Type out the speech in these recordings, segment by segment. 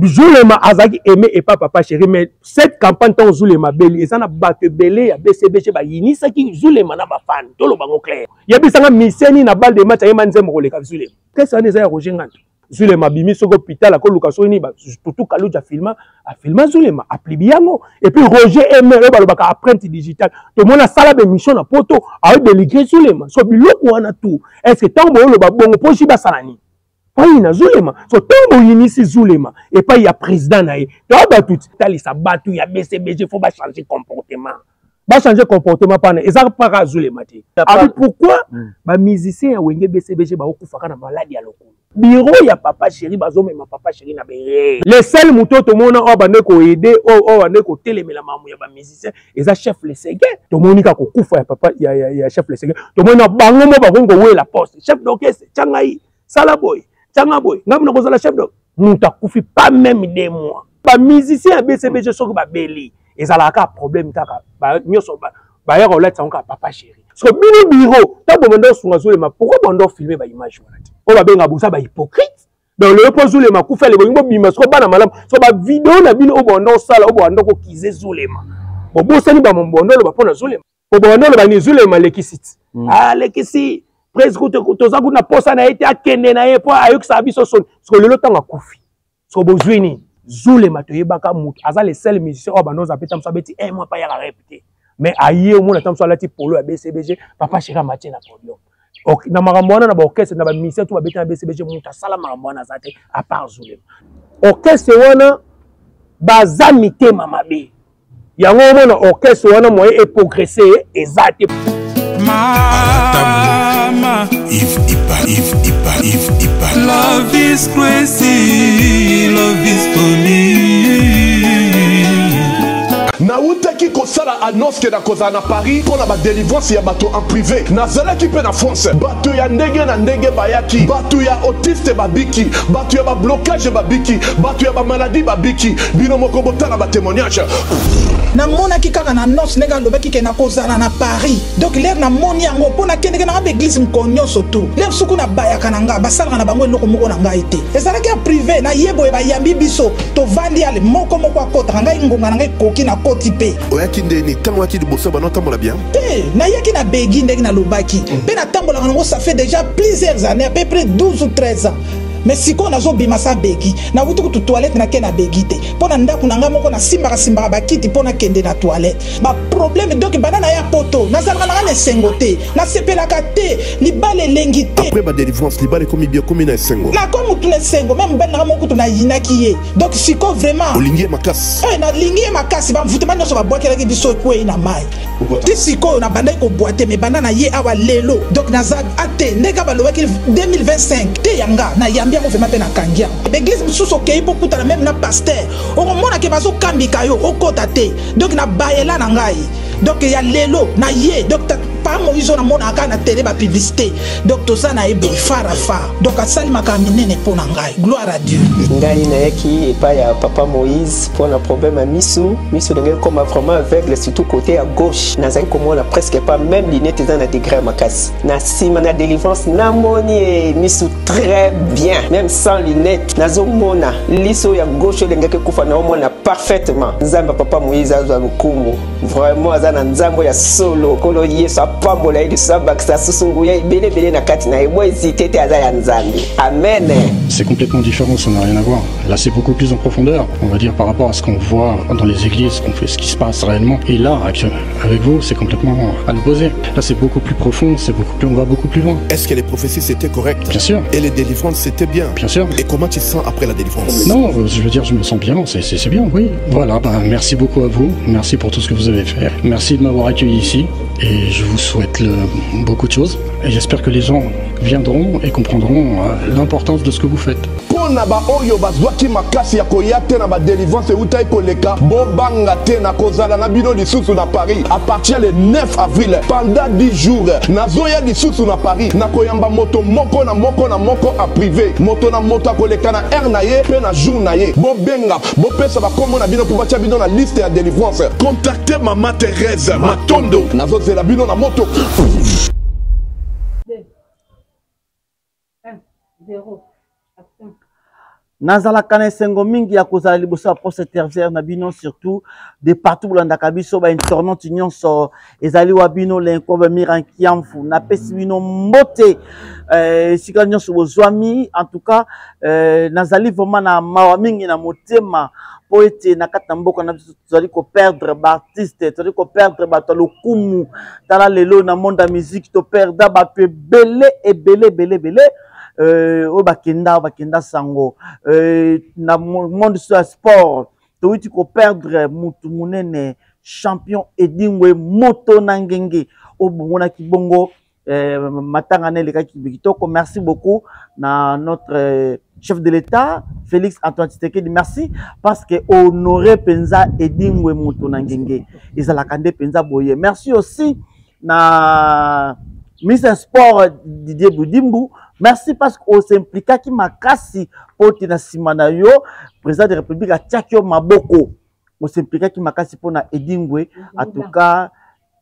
Zulema azaki aimé et pas papa chéri, mais cette campagne tant Zulema beli et ça n'a pas que belé à BCBG ba yini ça qui Zulema na ba fan to lo bango clair ya bisanga miseni na balle de match ya manze mo le ka Zulema qu'est-ce ça n'est Roger Ngant Zulema bimi soko hôpital ko Lukaso ni ba tout kaluja filma a filma Zulema a plibiango et puis Roger aimé le balobaka apprenti digital to mona sala be mission na poto a déligré Zulema so biloko wana tout est-ce que tant bo lo ba bongo po shi ba salani pas il a Zulema, so tant initié Zulema et pas il y a président naïe. Tu vois tout, tali ça battu, il y a BCBG, faut pas changer comportement. Pas changer comportement pas et ça pas Zulema. Ah pourquoi? Bah musicien wenge BCBG ba okufaka na maladie à loko. Bureau ya papa chéri bazo même papa chéri na be. Les seuls moto to mona o ba ne ko aider o ba ne ko telemela mamu ya ba musicien et ça chef le ségué. To monika ko kufa ya papa ya chef le ségué. To mona bango mo ba kongo we la poste. Chef d'orchestre changai Salaboy. Tchangaboy, ngam na kozala chef de muta kufi pas même 2 mois. Ba musicien BCBG soko ba beli. Et ça la ka problème kaka. Ba nyoso ba ya rolet sanka papa chéri. So bini bureau, ta bomondo sunga Zulema, pourquoi bondo filmer ba image wana ti? O ba benga busa ba hypocrite. Dans le pose Zulema ku fait le bongo bima so bana malam, so ba vidéo na bino o bondo sala o bondo ko kize Zulema. Bo bosani ba mombondo lo ba pona Zulema. Bo bondo lo ba ni Zulema lekisiti. Ah lekisi. Presque toza kuna posa na ete akende na ye po ayok sa biso son so lelo tanga kufi so bozwini Zulema to yebaka mutu aza le seul musicien o banoza peta msabeti moi pa ya répéter mais aye o mona tamso alati polo ya BCBG papa chira matin na podium ok na makambo wana na ba orchestre na ba musicien to ba beta na BCBG mutu sala makambo wana zate à part Zulema orchestre wana baza mitema mabe yango mona orchestre wana moyen et progresser ezate If love is crazy, love is funny. Nautaki kosala annonce ke na koza na Paris pour la délivrance ya bato en privé. Nazala ki pe na France. Bato ya ndenge na ndenge bayaki. Bato ya autiste babiki. Bato ya ba blocage babiki. Bato ya ba maladie babiki. Bino moko botala ba témoignage. Na mona ki kaka na annonce nega lobaki ke na kozala na Paris. Donc l'air na moni yango pona kende na ba église mkonyo soto. L'air suku na bayaka na nga basala na bango eloko moko na nga ite. Ezala ki privé na yebo e ba yambi biso to vandi ale moko moko akota nga ngonga na nga koki na kotipe. Oyaki ndeni tango waki liboso bana tambola bien. Na yaki na begi ndenge na lobaki. Pe na tambola ngo ça fait déjà plusieurs années à peu près 12 ou 13 ans. Mais si on a zo bimasa begi na wutu ku toilette na kena begi te pona ndaku na nga moko na simba ba kiti pona kende na toilette ba problème donc banana ya poto na zalaka na ne sengote na sepela kate libale lengi te après ba délivrance libale komi bien komi na sengo na komu tu ne sengo même ben na moko tu na yinaki ye donc siko vraiment olingie makasi na lingie makasi ba mvutema nyoso ba boakela ki biso ko ina mai ti siko na bandai ko boite mais banana ye awa lelo donc na za ate ndeka ba lobaki 2025 te yanga na yamba on fait ma peine à Kangia. L'église sous son pays beaucoup de même na pasteur. On mona ke bazo kambika yo okotate. Donc na baela na ngai. Donc il y a lelo na ye donc pas Moïse na mona aka na télé ba publicité. Donc to ça na ebo farafa. Donc asali makamine pour na ngai. Gloire à Dieu. Ngai na yaki et pas ya papa Moïse pour un problème à miso dengue comme vraiment aveugle surtout côté à gauche. Na zai comme on a presque pas même lunette dans la degré makasi. Na sima na délivrance na moni miso très bien. Même sans lunettes, nazo mona liso ya gauche lengeke kufa na omona parfaitement. Nzamba papa Moïse azwa lukumu. Vraiment azana nzambo ya solo kolo yeso apambola ili samba ksa susungu ya bele na kati na ebo hésité te azaya nzambi. Amen. C'est complètement différent, ça n'a rien à voir. Là, c'est beaucoup plus en profondeur, on va dire, par rapport à ce qu'on voit dans les églises, ce qui se passe réellement. Et là, avec vous, c'est complètement à l'opposé. Là, c'est beaucoup plus profond, on va beaucoup plus loin. Est-ce que les prophéties c'était correct? Bien sûr. Et les délivrances c'était bien? Bien sûr. Et comment tu te sens après la délivrance? Non, je veux dire, je me sens bien, c'est bien, oui. Voilà, merci beaucoup à vous, merci pour tout ce que vous avez fait. Merci de m'avoir accueilli ici et je vous souhaite beaucoup de choses. Et j'espère que les gens viendront et comprendront l'importance de ce que vous faites. Pona ba oyo bazwaki makasi ya koya te na ba délivrance utai koleka bobanga te na kozala na bino lisusu na Paris à partir le 9 avril pendant 10 jours nazoya lisusu na Paris na koyamba moto moko na moko a privé moto na moto koleka na air na ye pe na jour na ye bobenga bopesa ba komo na bino pour batia bino na liste ya délivrance contactez Maman Thérèse Matondo nazozela bino na moto 2 1 0 action. Nazala kana sengo mingi ya kozala liboso ya poste tertiaire na bino surtout de partout bolanda kabiso ba internaute nyonso ezali wa bino lenkobe mirankiamfu na pesi bino mbote sika nyonso bozwami en tout cas nazali vraiment na mawa mingi na motema po ete na kata mboka na biso tozali ko perdre ba artiste tozali ko perdre ba to lokumu tala lelo na monde ya musique to perdre ba pe belé o bakenda sango na monde sur sport to tu ko perdre mutu munene champion Edingwe moto nangenge o bomona kibongo matanga ne leka kibikitoko. Merci beaucoup na notre chef de l'État Félix Antoine Tshisekedi, merci parce que honoré penza Edingwe moto nangenge ezala kande penza boye. Merci aussi na ministre sport Didier Boudimbu. Merci parce qu'on s'implique qui m'a cassé pour tina simana yo président de la République a tiakio maboko. On s'implique qui m'a cassé pour na Edingwe. En tout cas,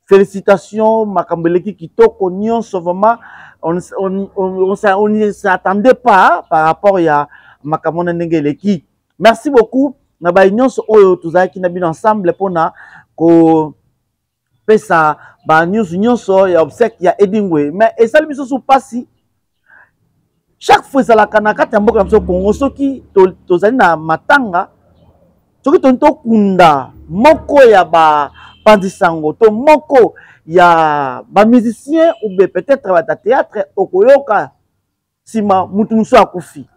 félicitations Makambeleki kitoko nyon sauvement. On ne s'attendait pas par rapport à Makamona Nengeleki. Merci beaucoup. Na ba nyon so oyo tuzaki na bino ensemble pour na ko pesa ba news nyonso ya obsèque ya Edingwe. Mais et ça biso sou passi chaque fois ça la kanaka tamboka na biso Congo soki tozali na matanga soki tonto kunda moko ya ba pandisango to moko ya ba musicien ou peut-être ba théâtre okoyoka sima mutu muso akufi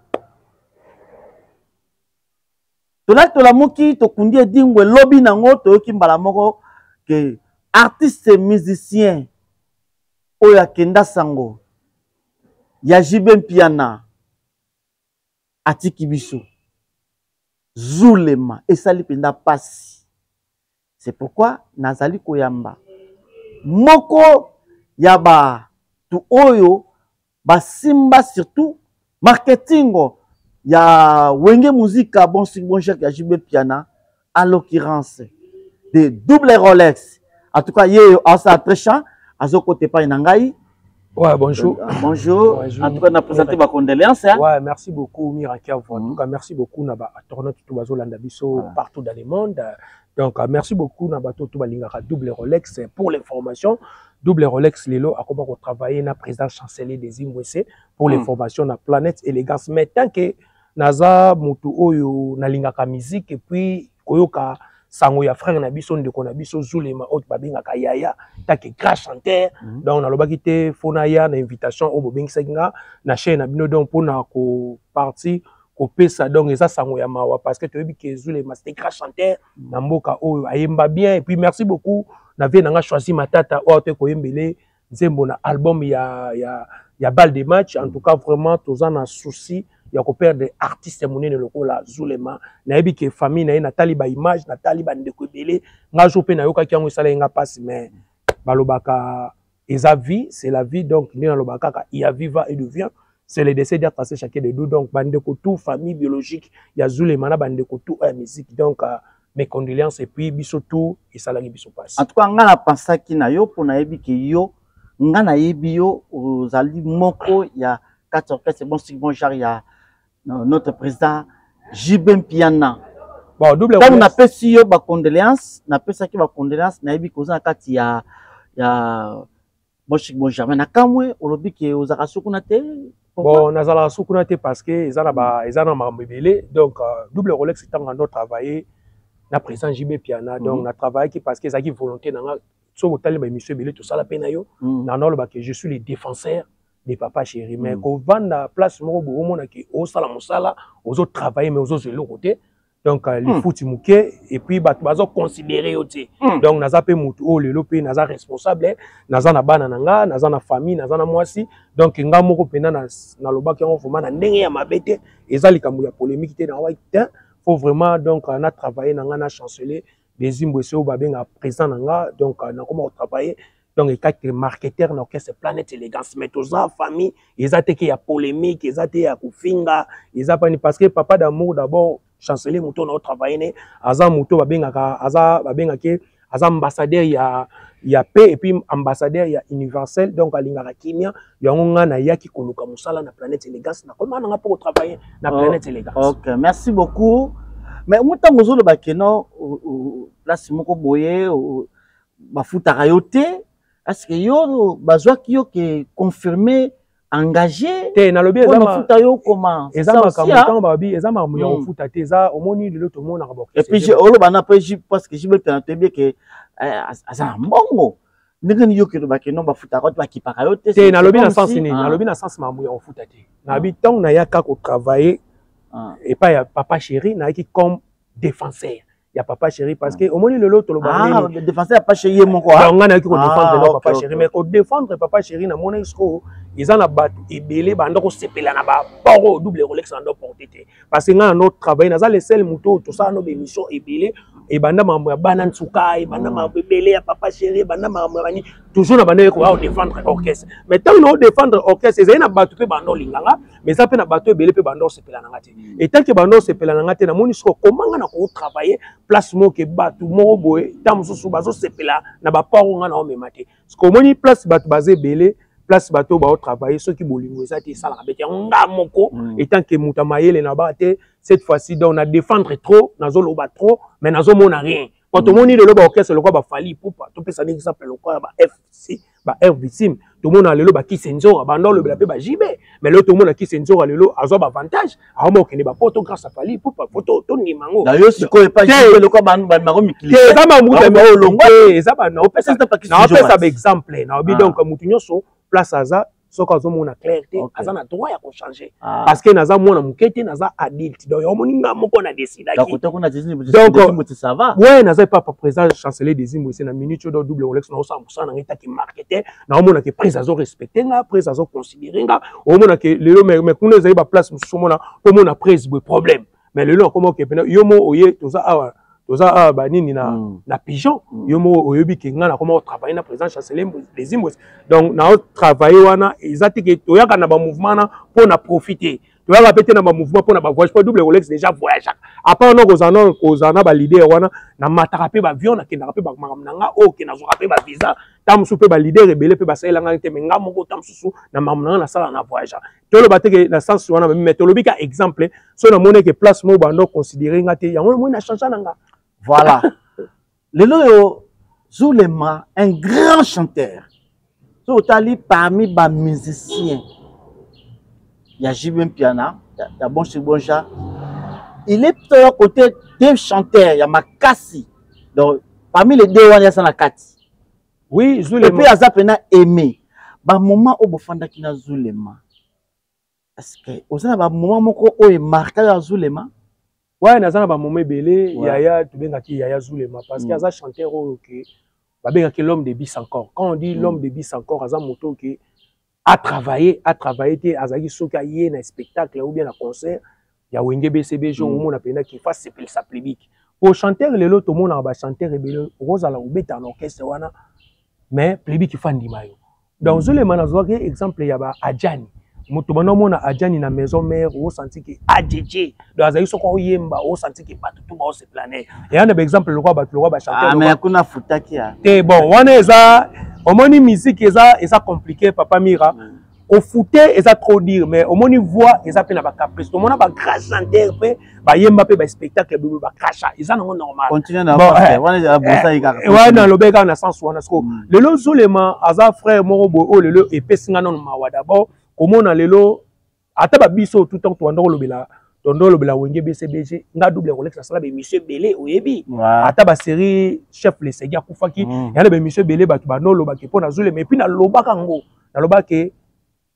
tola moki to kundi Edingwe lobby nango toyoki mbala moko que artiste musicien oya kenda sango ya Jibem Piana atiki biso Zulema esali penda pasi. C'est pourquoi nazali koyamba moko ya ba tu oyo ba simba surtout marketingo ya wenge muzika bon cher ya Jibem Piana en l'occurrence de double Rolex. En tout cas, hier, à sa trécha, à ce côté pas nangai. Ouais, bonjour. Bonjour. En tout cas, on a présenté ma condoléance. Ouais, merci beaucoup, Mirakia. En tout cas, merci beaucoup, Naba, Toronto, Tubazo, Landabiso, partout dans le monde. Donc, merci beaucoup, Naba, Tubalingara, double Rolex pour l'information. Double Rolex, Lelo, à comment on travaille, na président chancelier des Imwese pour l'information, na planète élégance. Mais tant que Naza, Mutu, Oyo, Nalingaka musique, et puis, Koyoka, sango ya frère na biso ndeko na biso Zulema autre babinga kayaya take grand chanteur donc na lobaki te fona ya na invitation au bobingisenga na chaîne na bino donc pona ko parti ko pesa donc eza sango ya mawa parce que toyebi ke Zulema c'était grand chanteur na mboka oyo ayemba bien et puis merci beaucoup na vie nanga choisi matata o te ko yembele nzembo na album ya balle de match en tout cas vraiment tozana un souci ya ko perdre artiste monene lokola Zulema na yebi ke famille na taliba image na taliba ndeko ebele nga jope na yoka ki yango esala nga passe mais balobaka eza vie c'est la vie donc ni na lobaka ka ya viva et devient c'est le décès d'être passé chacun de nous donc bandeko tout famille biologique ya Zulema na bandeko tout musique donc mes condoléances et puis biso tout esala biso passe en tout cas nga na pensaki na yo pona yebi ke yo nga na yebi yo ozali moko ya 4 c'est bon genre ya notre président Jibem Piana. Bon, double quand on appelle si yo ba condoléances, na pesa ki ba condoléances na yebi koza kati ya bon jamais na kamwe olobi ke ozaka sukuna te. Bon, nazala sukuna te parce que ezana mambebele donc double Rolex étant en travailler na président Jibem Piana donc na travailler qui parce que ezaki volonté na so otali ba monsieur belé tout ça la peine yo na nolo que je suis le défenseur des papas chéris mais quand vend la place moko bo mona ki o sala mosala ozo travailler mais ozo zelo côté donc les fouti muke et puis bazo considérer oti donc naza pe mutu o lelo pe naza responsable naza na bana nanga naza na famille naza na mwasi donc nga moko pena na lobaki yango vraiment na ndenge ya mabete ezali kambu ya polémique te na wa te faut vraiment donc na travailler nanga na chancelier des Imwese o babenga président nanga donc na comment travailler donc il y a marketeur dans cette planète élégance mais tous en famille ils ont été à polémique ils ont été à kufinga ils ont pas parce que papa d'amour d'abord chancelier muto na travailler ne aza muto babenga ke aza ambassadeur ya paix et puis ambassadeur ya universel donc alingaka kimia yango nga na yaki koluka musala na planète élégance na comment nga pour travailler na planète élégance. OK, merci beaucoup. Mais mutango zo le bakeno place moko boye bafuta yote est-ce que yo bazwa kiyo ke confirmer engagé te na lobi eza mafuta yo comment eza makambo babi eza makambo ya kofuta te eza omoni lelo to mona ka et puis olo bana pe parce que je me tente bien que asa mbongo ndenge ni yo ke bakeno bafuta ko bakipaka yo te na lobi na sens ni na lobi na sens makambo ya kofuta te na bi tant na yaka ko travailler et pas ya papa chéri na qui comme défenseur ya papa chéri parce que au moins le lot le défenseur papa chéri mon quoi on a qui ko défendre papa chéri mais ko défendre papa chéri na mona isko ils en a battu ebele banda ko sepela na ba poro double Rolex en do porter parce que nga notre travail na za le sel moto tout ça no émission ebele et banda mambo ya bana nsuka et banda mambo ebele ya papa chéri banda mambo bani toujours na banda ko défendre orchestre mais tant no défendre orchestre ils na battu pe banda linganga mais ça pe na battu ebele pe banda sepela na ngati et tant que banda sepela na ngati na moni isko comment na ko travailler place mo ke batu mo boye tam susu bazo sepela na ba poro nga na o memate parce que moni place batu basé belé place bato ba travailler ceux qui bolingo ça te sala bete nga moko et tant que mutamayele na ba te cette fois-ci donc na défendre trop nazo loba trop mais nazo mona rien quand moni le loba orchestre le quoi ba fali poupa to pesa ni exemple le quoi ba FC ba F victime tout monde a le loba qui senzora ba ndolo be ba JB mais le tout monde a qui senzora le lo azo ba avantage a mo ke ne ba poto grâce à fali poupa photo to ni mango d'ailleurs si ko pas JB le quoi ba mako mikili ça ba muta me olongo ça ba na pesa ba exemple na obi donc mutu nyoso place aza soka zo mona clarté aza na droit ya ko changer parce que naza mona mukete naza adulte donc yo moninga moko na décider donc ça va ouais naza pas présent chancelier des Imbo c'est na minute do double Rolex na 100% na ngita ki marketer na mona ke prise azo respecter nga prise azo considérer nga o mona ke lelo mais kuna za ba place musu mona po mona prise bo problème mais lelo comment ke pena yo mo oye to za awa toza banini na pigeon yomo oyobi ke nga na comment travailler na président chancelier des Imbo donc na travailler wana ezati ke toyaka na ba mouvement na pour na profiter toyaka pété na ba mouvement pour na ba voyage pas double Rolex déjà voyage à part non kozana ba leader wana na mataka pe ba avion na kenda pe ba makamnanga o ke na zo pe ba visa tam su pe ba leader rebelle pe ba sala nga te menga moko tam susu na makamnanga na sala na voyage to lo bateke na sens wana mais to lo bika exemple so na mona ke place mo bando considérer nga te yango mo na changer nanga. Voilà. Le Loyo Zulema, un grand chanteur. Totali parmi les musiciens. Il y a Jibin Piana, il y a Bonchi Bonja. Il est plutôt côté des chanteurs, il y a Makassi. Donc, parmi les deux, il y a Sanakati. Oui, Zulema. Et puis, il y a Zapena aimé. Bah, moment où vous faites qu'il Zulema. Est-ce que vous avez un moment où il marque Zulema? Ouais, nazana ba momé belé yaya tu benga ki yaya Zulema parce que aza chanteur OK ba benga ki l'homme de bis encore quand on dit l'homme de bis encore aza moto qui a travaillé té azaki soka yé na spectacle ou bien na concert ya wenge BCB jo mo na pena ki fasse sa public pour chanteur lelo to mona ba chanteur belé rozala ubeta na orchestre wana mais public fandi mayo donc Zulema nazwa ke exemple ya ba Adjani moto bana mona Adjani na maison mère au senti que AJJ donc azayi soko yemba au senti que pas tout ba se planer et un exemple le roi ba chanter mais kuna futaki ya te bon wana eza omoni musique eza compliqué papa Mira au fouté eza trop dire mais omoni voix eza pe na ba caprice to mona ba grand chanteur pe ba yemba pe ba spectacle ba cracha eza non normal continue na wana bossa ika wana lobeka na sens wana sko lelo Zulema aza frère morobo o lelo epesinga non mawa d'abord comment on a lelo ata ba biso tout temps to ndoko lobela wenge BCBG nga double Rolex sala be monsieur Belé oyebi ata ba série chef le segi akufaki yana be monsieur Belé ba no loba ke pona Zulema et puis na lobaka ngo na lobaka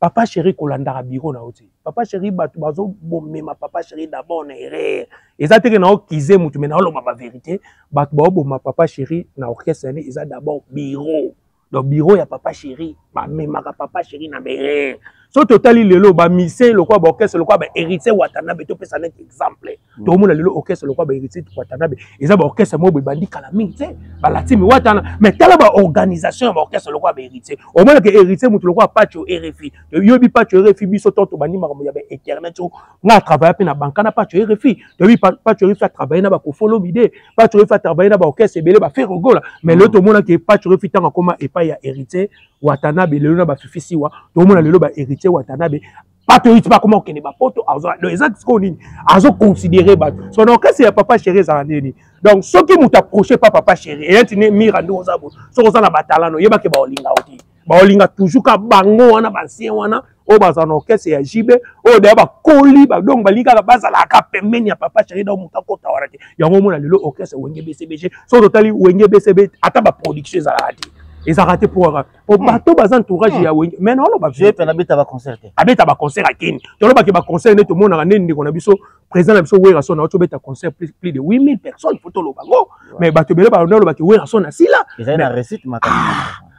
papa chéri kolanda biro na oti papa chéri batu bazo bomema papa chéri d'abord na erreur ezateke na okize mutu mais na loba ba vérité batu ba bomema papa chéri na orchestre ni eza d'abord bureau donc bureau ya papa chéri ba memaka papa chéri na bere so totali lelo ba mise le quoi ba orchestre le quoi ba héritier Watanabe to pesa un exemple to mona lelo orchestre le quoi ba héritier Watanabe eza ba orchestre mo bandi kala mingi te ba latimi watana mais tala ba organisation ba orchestre le quoi ba héritier au moins que héritier mutu le quoi patcho RFI yobi patcho RFI biso tonto bani makambo ya ba internet so nga travailler pe na banka na patcho RFI yobi patcho RFI a travailler na ba ko follow bide patcho RFI a travailler na ba orchestre belé ba faire gola mais le to mona que patcho RFI tanga koma epa ya héritier Watanabe lelo na ba fifisi wa to mona lelo ba héritier Watanabe pas to pas comment kene ba poto azo le exact ko nini azo considérer ba son orchestre ya papa chéri za nini donc ceux qui m'ont approché pas papa chéri et tini mirando ozabo so ko na batalano yeba ke ba olinga oti ba olinga toujours ka bango wana ba ancien wana o ba za orchestre ya jibe o de ba koli ba donc ba linga ka bazala ka pembeni ya papa chéri da muta kota warate yango mona lelo orchestre wenge BCBG so totali wenge BCB ata ba production za rati. Ils ont raté pour au bateau bas entourage ya mais non on va je peux n'habiter à concert habiter à concert à Ken to lo ba ke ba concert net monde na nende ko na biso président na biso wera son na to beta concert plus de 8000 personnes photo lo bango mais bato bele ba lo ba ke wera son na sila ils ont une réussite makana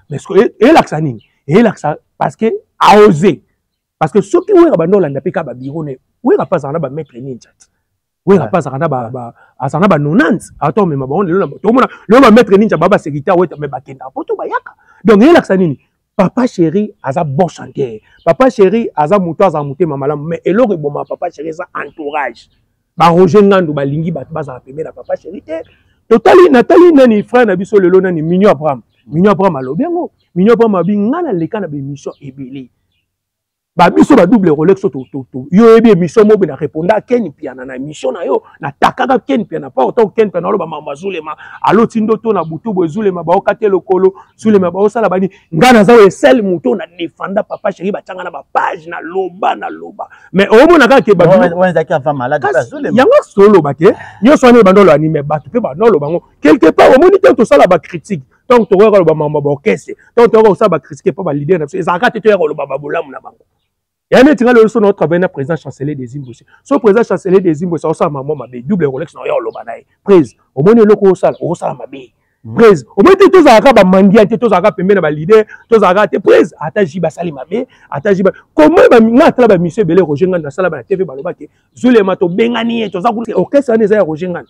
mais ce que et l'accent nini et l'accent parce que a osé parce que ceux qui wera ba no landa pe ka ba biro ne wera pas en ba mettre ninja oui, on passe à ça, ba nonante. Attends, mais ma bonne, le va mettre ninja baba sécurité, ouais, mais bakenda, poto bayaka. Donc il a que nini. Papa chéri, aza bon chanteur. Papa chéri, aza mouto, aza mouté, mamalam. Mais et l'autre bon, papa chéri, ça entourage. Ba Roger Ngandu, ba lingi, ba basa apemé la papa chéri. Totali, Nathalie, nani frère, nabi so lelo nani Mignon Abraham. Mignon Abraham alobengo. Mignon Abraham abi ngana leka na be mission ebele. Ba biso ba double Rolex to yo ebi mission mo be na répondre Ken piana na mission na yo na takaka Ken piana pas autant Ken piana lo ba mama Zulema alo tindo to na butu bo Zulema ba okate lokolo Zulema ba osala bani ngana za we sel muto na défendre papa chéri ba tanga na ba page na loba mais au mona ka ke ba wanza ki afa malade ba Zulema yango solo ba ke nyo soane ba ndolo anime ba to pe ba ndolo bango quelque part au moni to sala ba critique donc to ko ba mama ba okese donc to ko sala ba critiquer pas ba leader na so ezaka te to ko ba bolamu na bango. Il y a un étudiant qui notre président chancelier des Zimbabwe. Son président chancelier des Zimbabwe, ça a maman mabé double Rolex non yo lobanaï. Prise. Au moins le ko sala mabé. Prise. Au moins tous aka ba mandia, tous aka pembe na ba leader, tous aka te prise. Ata jiba sali mabé, ata jiba. Comment ba ngata ba monsieur Belé Roger Nganda sala ba TV baloba ke Zulema to bengani to za ku orchestre ne za Roger Nganda.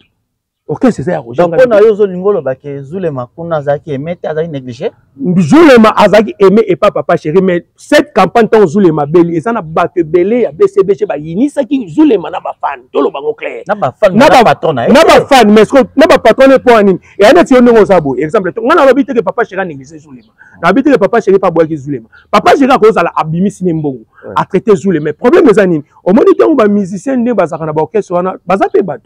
Orchestre za Roger Nganda. Donc on a yo zo lingolo ba ke Zulema kuna zaki emete azaki négligé. Zulema azaki aimé et pas papa chéri mais cette campagne tant Zulema beli et ça na batte belé ya BCBG ba yinisa ki Zulema na ba fan to lo bango clair na ba fan na patron na ba fan mais na ba patron pour anine et ana ti ongo sabo exemple ngana ba biteke papa chéri négligé Zulema na biteke papa chéri pas boaki Zulema papa chéri ko sala abimisi ne mbongo a traiter Zulema mais problème ezanini au moniteur ba musicien ne ba zakana ba orchestre wana bazape ba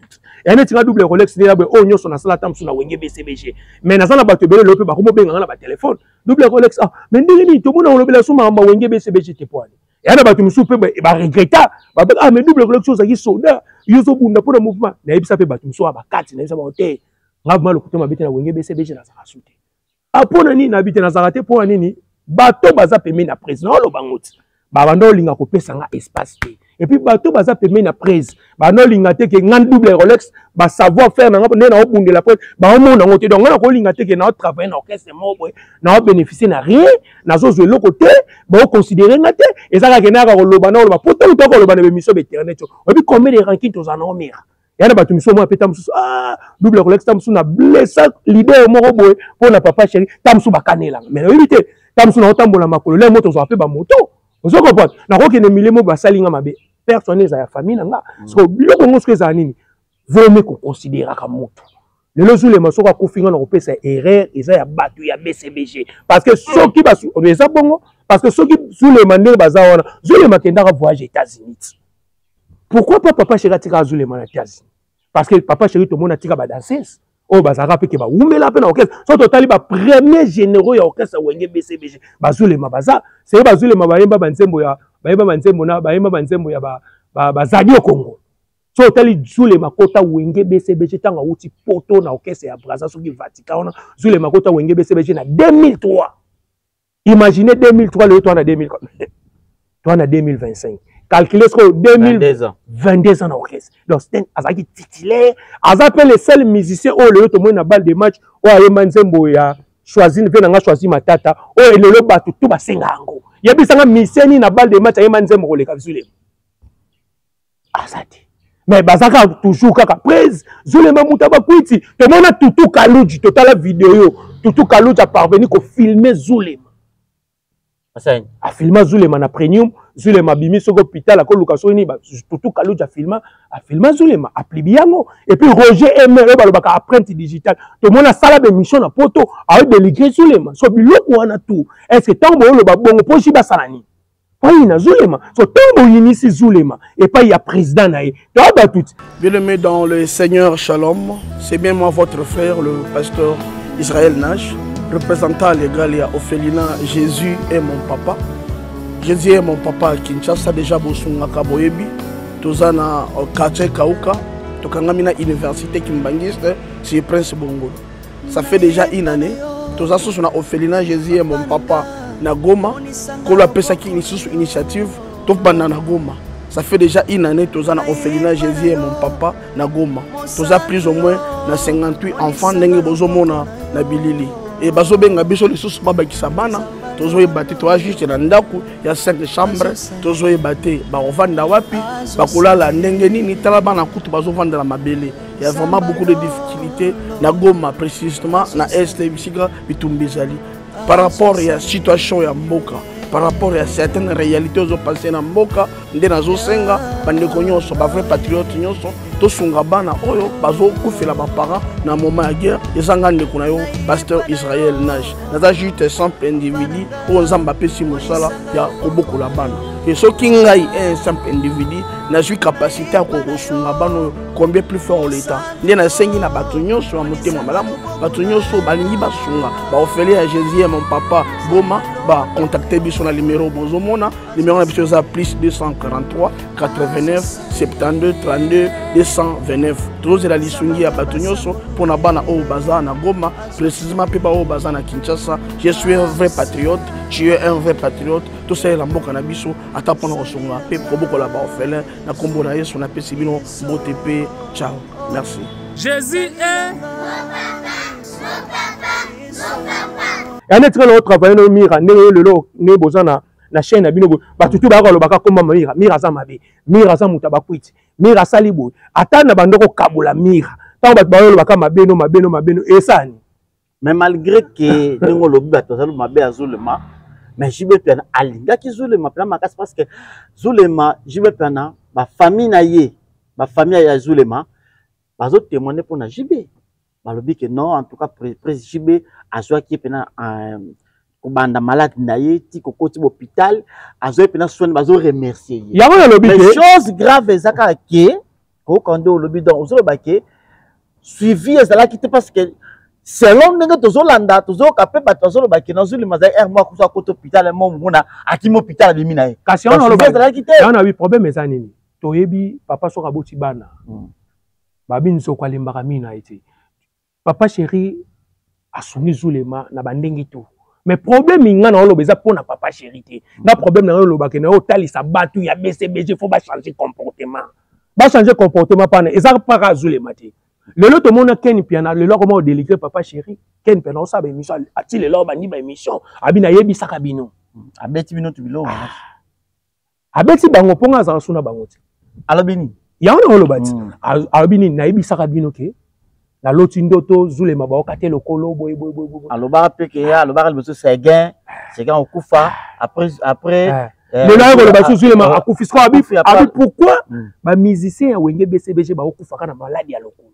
et ana ti double Rolex ne ba o nyoso na sala tamsu na wenge BCBG mais na sala batte belé lope ba ko benga na ba téléphone double Rolex mais ndenge to mona olobela suma mamba wenge BCBG te poani yana batu musu pe ba regreta ba mais double Rolex so zaki soda yozo bunda pour le mouvement na yebisa pe batu musu ba kati na yebisa ba hotel ngabuma lokuto mabite na wenge BCBG na saka sute apona ni na bite na saka te po nini bato baza pemé na président lo bangoti ba bando linga ko pesa nga espace te et puis bato baza pemé na prise ba no linga te ke ngan double Rolex ba savoir faire na ngapo na obunde la prise ba omona ngote donc ngana ko linga te ke na travailler na orchestre mo boy na bénéficier na rien na zo jouer le côté ba considérer ngate et ça ka kenaka ko loba na loba poto to ko loba na mission internet et puis combien de rankings to za na omira yana batu miso mo peta musu double Rolex tamsu na blessa leader mo boy pour na papa chéri tamsu ba kanela mais éviter tamsu na otambola makolo le moto zo apé ba moto. Vous comprenez? Na ko kene milemo ba salinga mabe. Personne za ya famille nga. Parce que biloko ngo ce za nini. Vraiment ko considérer comme moto. Le lozule maso ka kofinga na ko pesa erreur eza ya batu ya BCBG parce que ceux qui ba eza bongo parce que ceux qui sous les mandés baza wana zule makenda ka voyage États-Unis. Pourquoi pas papa chéri tika zule mana États-Unis? Parce que papa chéri to mona tika ba danseuse. Oh bazaka pe ke ba umela pe na orchestre so totali ba premier généraux ya orchestre wenge BCBG bazule mabaza c'est bazule mabayemba banzembo ya bayemba banzembo na bayemba banzembo ya ba zadio Congo so totali zule makota wenge BCBG tanga uti poto na orchestre ya Brazza soki Vatican ona zule makota wenge BCBG na 2003 imaginez 2003 le toi na 2000 toi na 2025 calculer ce que 22 ans d'orchestre. Donc, c'est un titulaire. Azapé les seuls musiciens, oh, le tout le monde a balle de match, oh, Ayman Zembo a choisi, il a choisi Matata, oh, et le batu tout bas sengango. yebisanga miseni na balle de match ayema nzembo koleka Zulema asati mais bazaka toujours kaka prise Zulema mutaba kwiti to mona Tutu Kaluji totala vidéo yo Tutu Kaluji a parvenu ko filmer Zulema a filmer Zulema na premium Zulema bimi soko hôpital ko luka so ni ba Tutu Kaluji a filmer Zulema a plibiango et puis Roger Emer balobaka apprenti digital to mona sala be mission na poto a délivré Zulema so biloko wana tout est-ce que tant bo lo ba bongo po shiba salani oui, na Zulema. So, tant initié Zulema, et pas il y a président naïe. Bien-aimé dans le Seigneur Shalom, c'est bien moi votre frère, le pasteur Israël Nash, représentant légal à Ophelina. Jésus est mon papa. Jésus est mon papa à Kinshasa, déjà Bosunga Kaboyebi, Tozana Kache Kauka, Tokangamina Université Kimbangiste, c'est Prince Bongo. Ça fait déjà une année. Toza Sosuna Ophelina, Jésus est mon papa. Na Goma, qu'on appelle ça qui initiative, tout banana Goma. Ça fait déjà une année, tous en Ophelina, Jésus et mon papa, na Goma. Tous a plus ou moins na 58 enfants, n'engue bozomona na Bilili. Et bazobe ngabiso les sous baba qui sabana, tous ont battu, toi juste dans Ndaku, il y a 5 chambres, tous ont battu, barovanda wapi, bakula la n'engeni ni talabana kutu bazovanda la mabele. Il y a vraiment beaucoup de difficultés na Goma, précisément na Est, Bisiga, Bitumbizali. Par rapport à la situation de Mboka, par rapport à certaines réalités qui sont passées dans Mboka, nous avons senga, les vrais patriotes, tous sont gabana, oyo, bazo kufela ba parents na moment de guerre, ils ont gagné pasteur Israël Nage. Nous avons juste 100 individus, où on a pesi mosala, il y a beaucoup la bana. Et ce qui est un simple individu, n'a eu capacité à combien plus fort l'État. Nous avons 5 batonyo sur un moté mamalamu, batonyo sur balingi basunga, ba offrir à Jésus mon papa Goma, ba contacter sur le numéro Bozomona, numéro de plus 243 89 72 32 229. Tous la lisungi à batonyo pour na bana au bazar na Goma, précisément pas au bazar na Kinshasa. Je suis un vrai patriote, tu es un vrai patriote. Tout ça est la mboka na biso ata pona osonga pe koboko la ba ofele na kombo na Yesu na pesi bino botepe. Ciao, merci. Jésus est et on est très travailler no mira ne bozana na chaîne na bino ba tutu ba ko baka komba mira za mabe mira za muta bakwiti mira salibo ata na bandoko kabula mira tant ba lo baka mabeno esani mais malgré que ngo lobi ba tozalo mabe azulema mais jibe pena alinga ki Zulema pena makasi parce que Zulema jibe pena ba famille na ye ba famille ya Zulema bazo témoigner pour na jibe balobi que non en tout cas président jibe azwa ki pena kubanda malade na ye ti kokoti hôpital azwa pena soin bazo remercier ye yango lobi que chose grave ezaka ke ko kando lobi donc ozo ba ke suivi ezala ki te parce que selon ndenge tozolanda tozoka pe bato bazoloba ke na Zulema za moi kusa ko hôpital mo mona akimo hôpital bimi na ye kasi on a eu problème eza nini toyebi papa soka boti bana babini soko alimbaka mina ete papa chéri asuni Zulema na bandengi to mais problème inga na oloba eza pona papa chéri te na problème na oloba ke na otalisa batu ya BCBG faut ba changer comportement pana eza pas Zulema te. Le lot tout le monde Ken Piana, le lot comment délivré papa chéri, Ken Piana on sabe émission, a-t-il le lot bani ba émission, abina yebi sakabino. Abeti bino tu bilo. Abeti bango ponga za suna bango ti. Alobini. Ya on lo bati. Alobini na yebi sakabino ke. La loti ndoto Zulema ba okate lokolo boy. Aloba peke ya, aloba le monsieur Seguin okufa après le là ko le basu Zulema akufisko abi pourquoi ba musicien ya wenge BCBG ba okufa kana maladie ya lokolo.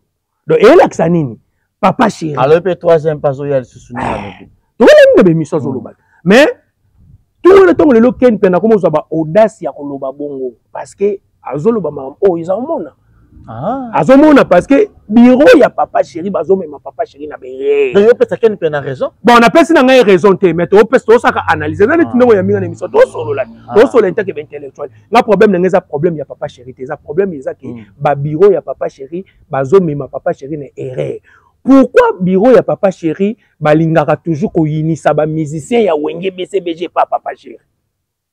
Donc, et là, ça nini? Papa chéri. Alors, le troisième pas il se souvient avec. Donc, il y a mission sur le bas. Mais, tout le temps, le local, il y a comme ça, audace, il y a comme bongo. Parce que, azoloba mam, oh, ils ont mona. Azomona, parce que, bureau, il y a papa chéri, bazome, ma papa chéri n'a béré. Donc, il y a raison. Bon, on appelle ça une raison, mais tu peux analyser. Dans les tunnels, il y a mis une émission, tout solo là. Tout solo intellectuel. Le problème, il y a problème, il y a papa chéri. Le problème, il y a que, bureau, il y a papa chéri, bazome, ma papa chéri n'est erreur. Pourquoi bureau, il y a papa chéri, balingara toujours qu'on unissa, musicien, il y a wenge BCBG, pas papa chéri.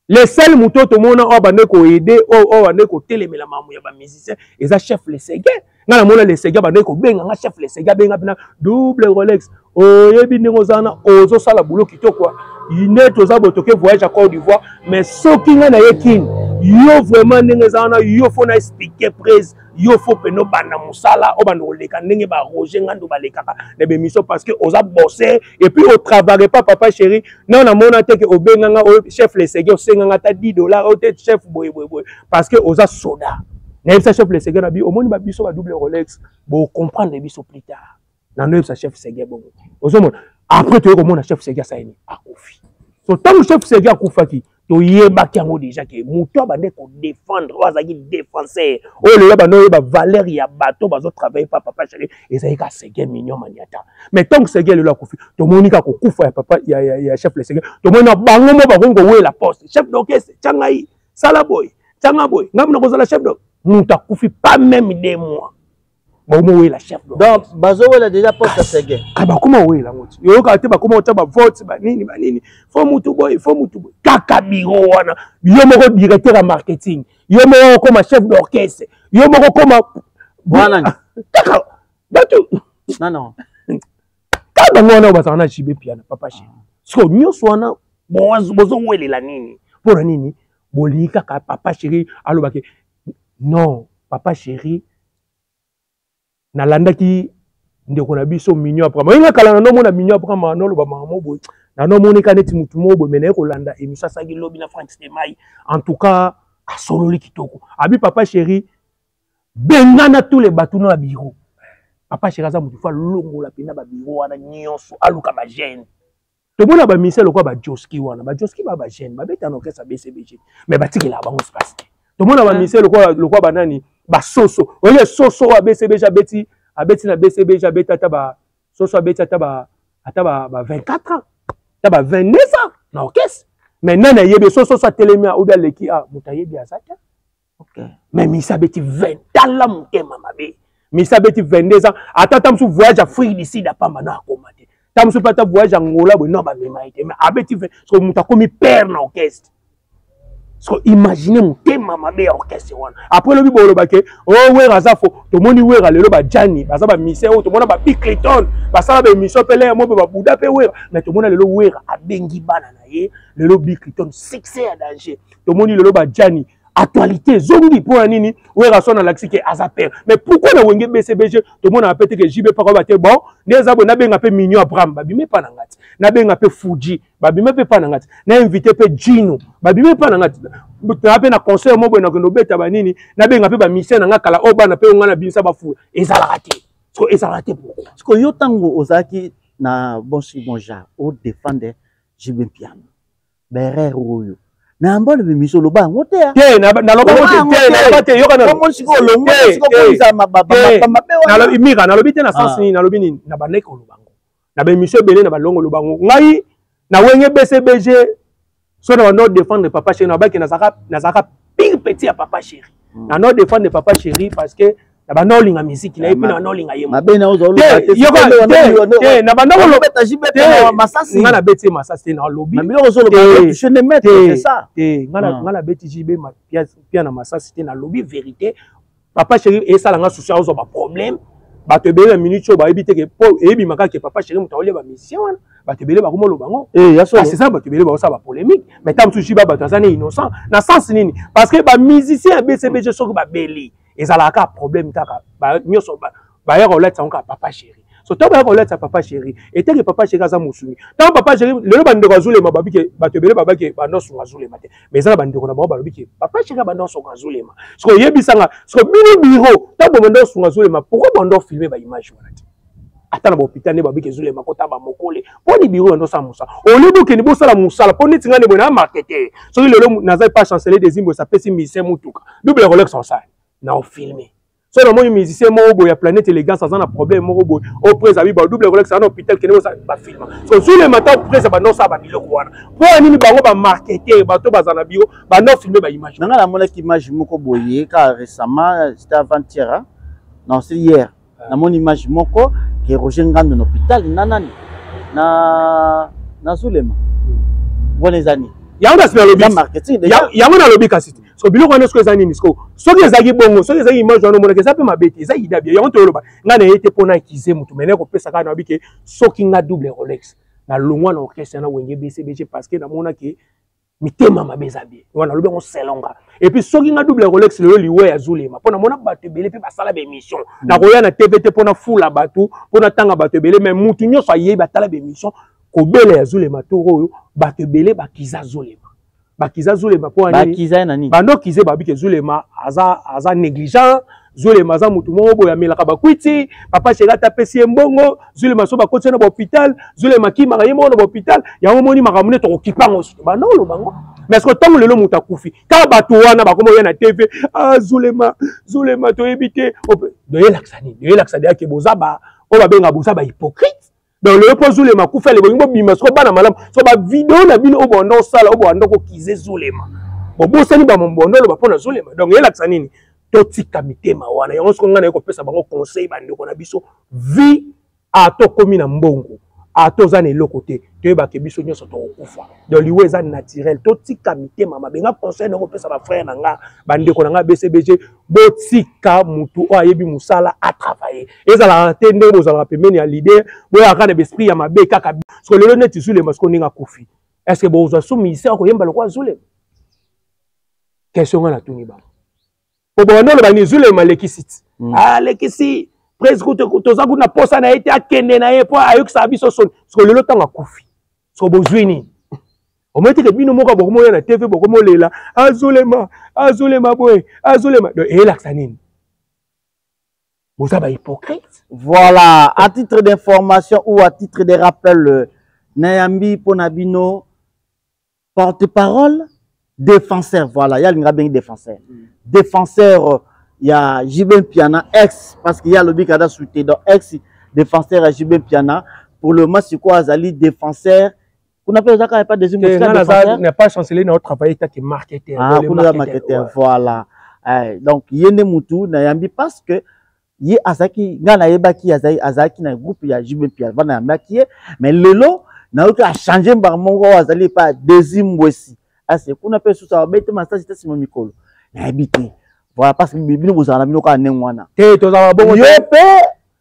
Les seuls moutons, tout le monde a aider, a télémé la maman, il y a musicien, et ça chef les séguins. nga na mona les Sega bande ko benga nga chef les Sega benga bina double Rolex oyebi ndenge ozana ozo sala boulot kitoko ine toza botoke voyage à Côte d'Ivoire mais soki nga na yekin yo vraiment ndenge zana yo faut na expliquer prise yo faut peno bana musala o bando leka ndenge ba Roger ngando balekaka na bemission parce que oza bosser et puis au travaille pas papa chéri non na mona te que obenga nga chef les Sega o senga nga ta $10 o te chef boy parce que oza soda. Mais ça chef les Sega na bi au monde ba biso ba double Rolex bo comprendre biso plus tard. Na no ça chef Sega bon. Ozomona après tu comment chef Sega ça ni akufi. So tant chef Sega akufaki to yeba kango déjà que muto bande ko défendre wazaki défenseur. Oh le ba no ba valeur ya bateau bazo travailler pas papa chéri et ça ka Sega mignon maniata. Mais tant que Sega le akufi to monika ko kufa ya papa ya chef les Sega. To mona bango mo ba kongo we la poste. Chef d'orchestre changai sala boy. Changa boy. Ngam ko la chef d'orchestre. Nous t'as couffé pas même 2 mois. Bon, où est la chef? Donc, Bazo est déjà poste à Ségué. Ah, bah, comment est la moitié? Yo, quand tu vas comment tu vas vote, banini. Faut moutou boy. Kaka biro, wana. Yo, mon directeur en marketing. Yo, mon comme chef d'orchestre. Yo, mon comme. Voilà. Kaka. Non. Kaka, on va s'en acheter piano, papa chéri. So, nous soana, bozo où est la nini? Pour la nini, boli kaka, papa chéri, allo baké. Non, papa chéri, nalanda ki ndeko na biso mignon après. Moi kala na mona mignon après ma no lo ba mamo boy. Na no mona kaneti mutu mo boy mena ko landa emisa sagi lobi na Frank Stemai. En tout cas, a sololi kitoko. Abi papa chéri, bengana tous les bateaux na bureau. Papa chéri za mutu fa longo la pena ba bureau wana nyonso aluka ba jeune. To mona ba misel ko ba Joski wana. Ba Joski ba jeune, ba beta no kesa BCBG. Mais ba tiki la ba on se passe. Tout le monde a mis le quoi banani ba soso oye soso a BCB jabeti na BCB jabeti ataba soso abeti ataba 24 ans ataba 29 ans na orchestre mais nana yebe soso sa telemia ou bien leki a mutayebi azata OK mais misabeti 20 ans la mukema mabe misabeti 22 ans atata msu voyage Afrique d'ici da pa mana akomate tamsu pata voyage Angola bo no ba memaite mais abeti so mutakomi père na orchestre. So imaginez mon thème ma mère orchestre wana. Après le bibo le baké, oh ouais razafo, to moni ouais ralelo ba Jani, ba ça ba mise to mona ba Big Clayton, ba ça ba mission pelé mo ba Bouddha pe ouais, mais to mona le ouais a bengi bana na ye, le Big Clayton succès à danger. To moni le ba Jani, actualité zongi pour nini, ouais rason na laxi ke azaper. Mais pourquoi na wenge BCBG, to mona apete que JB pas ba te bon, les abo na benga pe mignon Abraham, ba bime pa na ngati. Na benga pe Fuji, ba bime pe pa na ngati. Na invité pe Gino, ba bime pa na ngati. Na pe na concert mo bona ko beta ba nini, na benga pe ba mission na kala o bana pe ngana binsa ba fu. Ezala raté. So ezala raté pourquoi? Parce que yo tango ozaki na bonja o défendre JB Piano. Berer oyo. Na mbole bimiso loba ngote ya. Na loba ngote yo kana. Comment siko longo siko komisa mababa na lo imira na lobite na sens ni na lobi ni na baneko lobango. Na bimiso belé na balongo lobango. Ngai na wenge BCBG so na no défendre papa chéri na ba ki na zaka pire petit à papa chéri. Na no défendre papa chéri parce que na ba no linga musique na epi na no linga yemo. Mabe na ozo loba te na ba no beta jibeta masasi ngana beti masasi na lobby. Mabe ozo loba je ne mettre c'est ça. Ngana beti jibe ma pia na masasi te na lobby vérité. Papa chéri et ça nga souci ozo ba problème. Ba te bele minute ba ebite ke po ebi maka ke papa chéri mutaolie ba mission wana. Ba te bele ba komo lobango. C'est ça ba te bele ba ça ba polémique. Mais tam souci ba bazane innocent. Na sens nini parce que ba musicien BCBG so ba beli. Ezalaka problème kaka ba nyoso ba ya rolette onka papa chéri. So to ba rolette papa chéri et que papa chéri aza musuni. Tant papa chéri le bande ko zule mababi ke ba te bele baba ke ba no so zule mate. Mais ça bande ko na ba lobi ke papa chéri ba no so zule ma. So yebisanga so bino biro ta bo ndo so zule ma pourquoi bando filmer ba image wana. Ata na hôpital ne babi ke zule ma kota ba mokole. Poni biro ndo sa musa. O libo ke ni bo sala musala poni tinga ne bona marketer. So le nazai pas chanceler des imbo ça pesi mission mutuka. Double Rolex en ça. Na filmer. So na moi musicien mo boy ya planète élégance sans un problème mo boy au près abi ba double Rolex en hôpital ke ne ba film. So sur le matin près ba no sa ba biloko wana. Pour nini bango ba marketer ba to ba za na bio ba no filmer ba image. Nanga la mona ki image moko boye ka récemment c'était avant-hier. Non, c'est hier. Na mon image moko que Roger Ngando dans l'hôpital nanani na Zulema. Bonnes années. yango na sima lobby marketing yango na lobby kasi so biloko wana soki eza nini soki ezalaki bongo soki ezalaki image wana omonaka eza mpe mabe te eza yida bien yango toyoloba ngai na ye te mpona akize motu mai naye kopesa kaka na babi ke soki nga double Rolex na longwa na orchestre na wenge BCBG parce que namonaki mitema mabe eza bien wana lobi yango selonga et puis soki nga double Rolex lelo liwe ya Zulema mpona mona bato ebele mpe basala baémission nakoya na TV te mpona fula bato mpona tanga bato ebele mais mutu nyonso ayebi batala baémission kobela ya Zulema to oyo bato ebele bakiza Zulema bakiza Zulema po ani bakiza nani bando kize babike Zulema aza négligent Zulema aza mutu moko boya melaka bakwiti papa chega tapesi mbongo Zulema so bakoti na hôpital Zulema kimaka ye moko na hôpital yango moni makamune to kokipango bando lo bango mais est-ce que tango lelo muta kufi ka bato wana bakomo ya na TV Zulema to ebité de yelaksani yake bozaba o babenga bozaba hypocrite donc le po Zulema kufa le bongo bima so bana malamu so ba vidéo na bino o bondo sala o bondo ko kize Zulema bo sani ba mombondo lo ba pona Zulema donc yelaksa nini totika mitema wana yango so ngana ko pesa bango conseil bandeko na biso vi ato komi na mbongo ato za na eloko te toyeba ke biso nyonso to kokufa donc liwe eza naturel totika mitema mabenga conseil na ko pesa ba frère na nga bandeko na nga BCBG botika mutu o ayebi musala a travailler ezala te nde bozala pembeni ya leader boya kana besprit ya mabe kaka so lelo neti Zulema sko ninga kufi est-ce que bozo soumise ko yemba lokwa Zulema question ngana tuni ba Obono ba ni Zulema lekisiti lekisi presque toza kuna posa na ete akende na ye po ayokisa biso son so lelo tanga kufi so bozwini omete ke bino moko bokomo ya na TV bokomo lela Zulema boy Zulema de elaksa nini bozaba hypocrite. Voilà, à titre d'information ou à titre de rappel, Nayambi Ponabino, porte-parole, défenseur. Voilà, il y a une défenseur. Défenseur, il y a Jibin Piana, ex, parce qu'il y a le Bikada Souté, donc ex défenseur à Jibin Piana. Pour le moment, c'est quoi, Azali, défenseur? Vous n'avez pas deuxième défenseur? N'est pas chancelier, notre travail est marketeur. Ah, pour le marketeur, voilà. Donc, il y a des moutous, Nayambi, parce que ye azaki ngana yebaki azaki na groupe ya Jibin Piana bana maki mais lelo na autre a changé par mon azali pas deuxième wesi assez kuna pe sous ça bête master c'était simo mikolo na habité voilà parce que bibino bozala bino ka nengwana te to za bongo te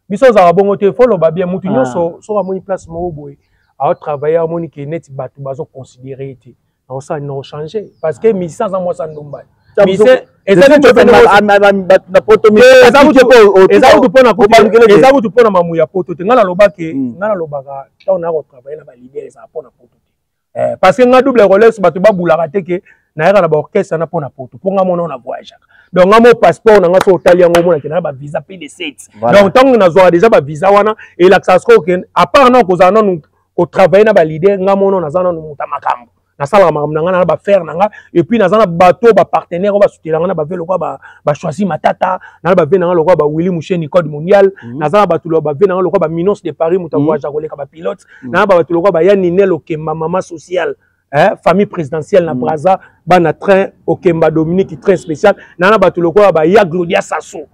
biso za bongo te follow ba bien mutu nyoso so amoni place mo boy a travailler amoni ke net batu bazo considérer te na ça non changer parce que mi sans moi ça ndomba eza kutupona mamu ya poto te ngana lobake ngana lobaka taona na travailler na ba leader ça pona poto te parce que nga double Rolex batu ba bulaka te ke na yaka na ba orchestre na pona poto ponga mona na voyage donc nga mo passeport na nga so otali yango mona ke na ba visa PD7 donc tant na zo déjà ba visa wana et l'accès que à part non ko za non ko travailler na ba leader nga mona na za non muta makambo na sala makambo na ba faire nanga et puis na zana bateau ba partenaire ba soutenir na ba velo kwa ba choisir matata na ba vena lo kwa ba Willy Moucheni code mondial na zana bateau lo ba vena lo kwa ba Minos de Paris muta voyage koleka ba pilote na ba bateau lo kwa ba Yanine lo kemba mama social famille présidentielle na Braza ba na train au Kemba Dominique train spécial na bateau lo kwa ba ya Gloria Sasso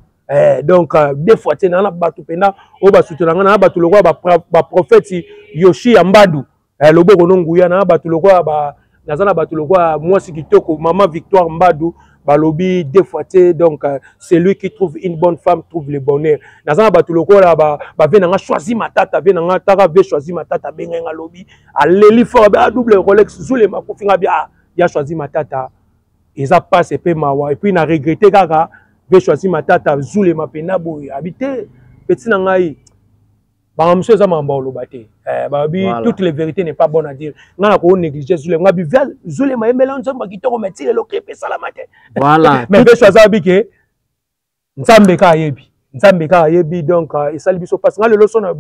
donc des fois te na bateau pena o ba soutenir na bateau lo kwa ba prophète Yoshi Ambadu loboko nonguya na batu lokwa ba nazana batu lokwa mwasi kitoko maman Victoire Mbadu balobi deux fois donc celui qui trouve une bonne femme trouve le bonheur nazana batu lokwa ba venanga choisir matata venanga taka ve choisir matata benga lobi aleli fort ba double Rolex Zulema kofinga bia ya choisir matata eza passe pe mawa et puis na regretter kaka ve choisir matata Zulema pena boy habiter petit na ngai ba monsieur za mamba olobate babi toutes les vérités n'est pas bonne à dire ngana ko négliger Zulema ngabi Zulema emela nzamba kitoko metile lo krepe salamate voilà mais be choisa bike nzambe ka yebi donc esali biso parce nga lelo sona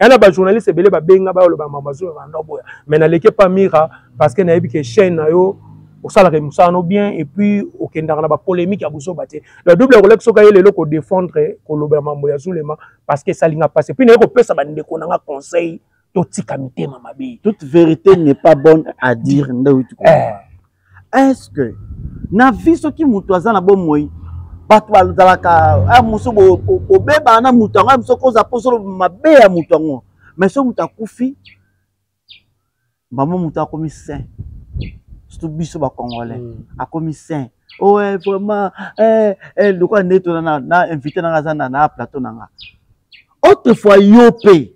yana ba journaliste belé ba benga ba oloba mama Zulema ndoboya mais na leke pas mira parce que na yebi ke chaîne na yo au salaire musano bien et puis au kendara na ba polémique ya buso baté le double Rolex so kayele loko défendre ko loba mambo ya Zulema parce que ça linga passé puis na ko pesa ba ndeko na nga conseil to tika mitema mabe toute vérité n'est pas bonne à dire est-ce que na viso ki mutu azana bo moyi batu balaka muso bo beba na mutu nga muso ko za poso mabe ya mutu ngo mais so mutu akufi maman mutu akomi saint surtout biso ba congolais a commis saint oh vraiment le quoi neto na invité na ngazana na plateau nanga autrefois yopé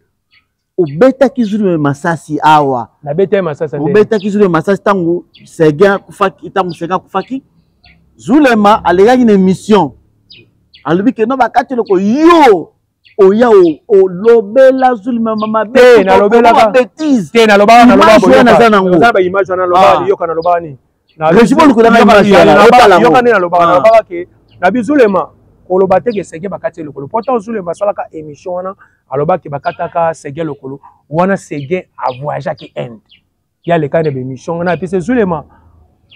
au beta kizulu masasi awa na beta masasi au beta kizulu masasi tango sega kufaki tango sega kufaki Zulema alega une émission alobi ke no bakati loko yo oya o lobela Zulema mama be na lobela bêtise te na loba na loba ba image na loba yo kana loba ni na rejimo loko na image yo kana na loba ke na bizulema oloba te ke sege bakati lokolo pourtant Zulema salaka émission wana aloba ke bakataka sege lokolo wana sege a voyager ki Inde ya le kana be émission na pese Zulema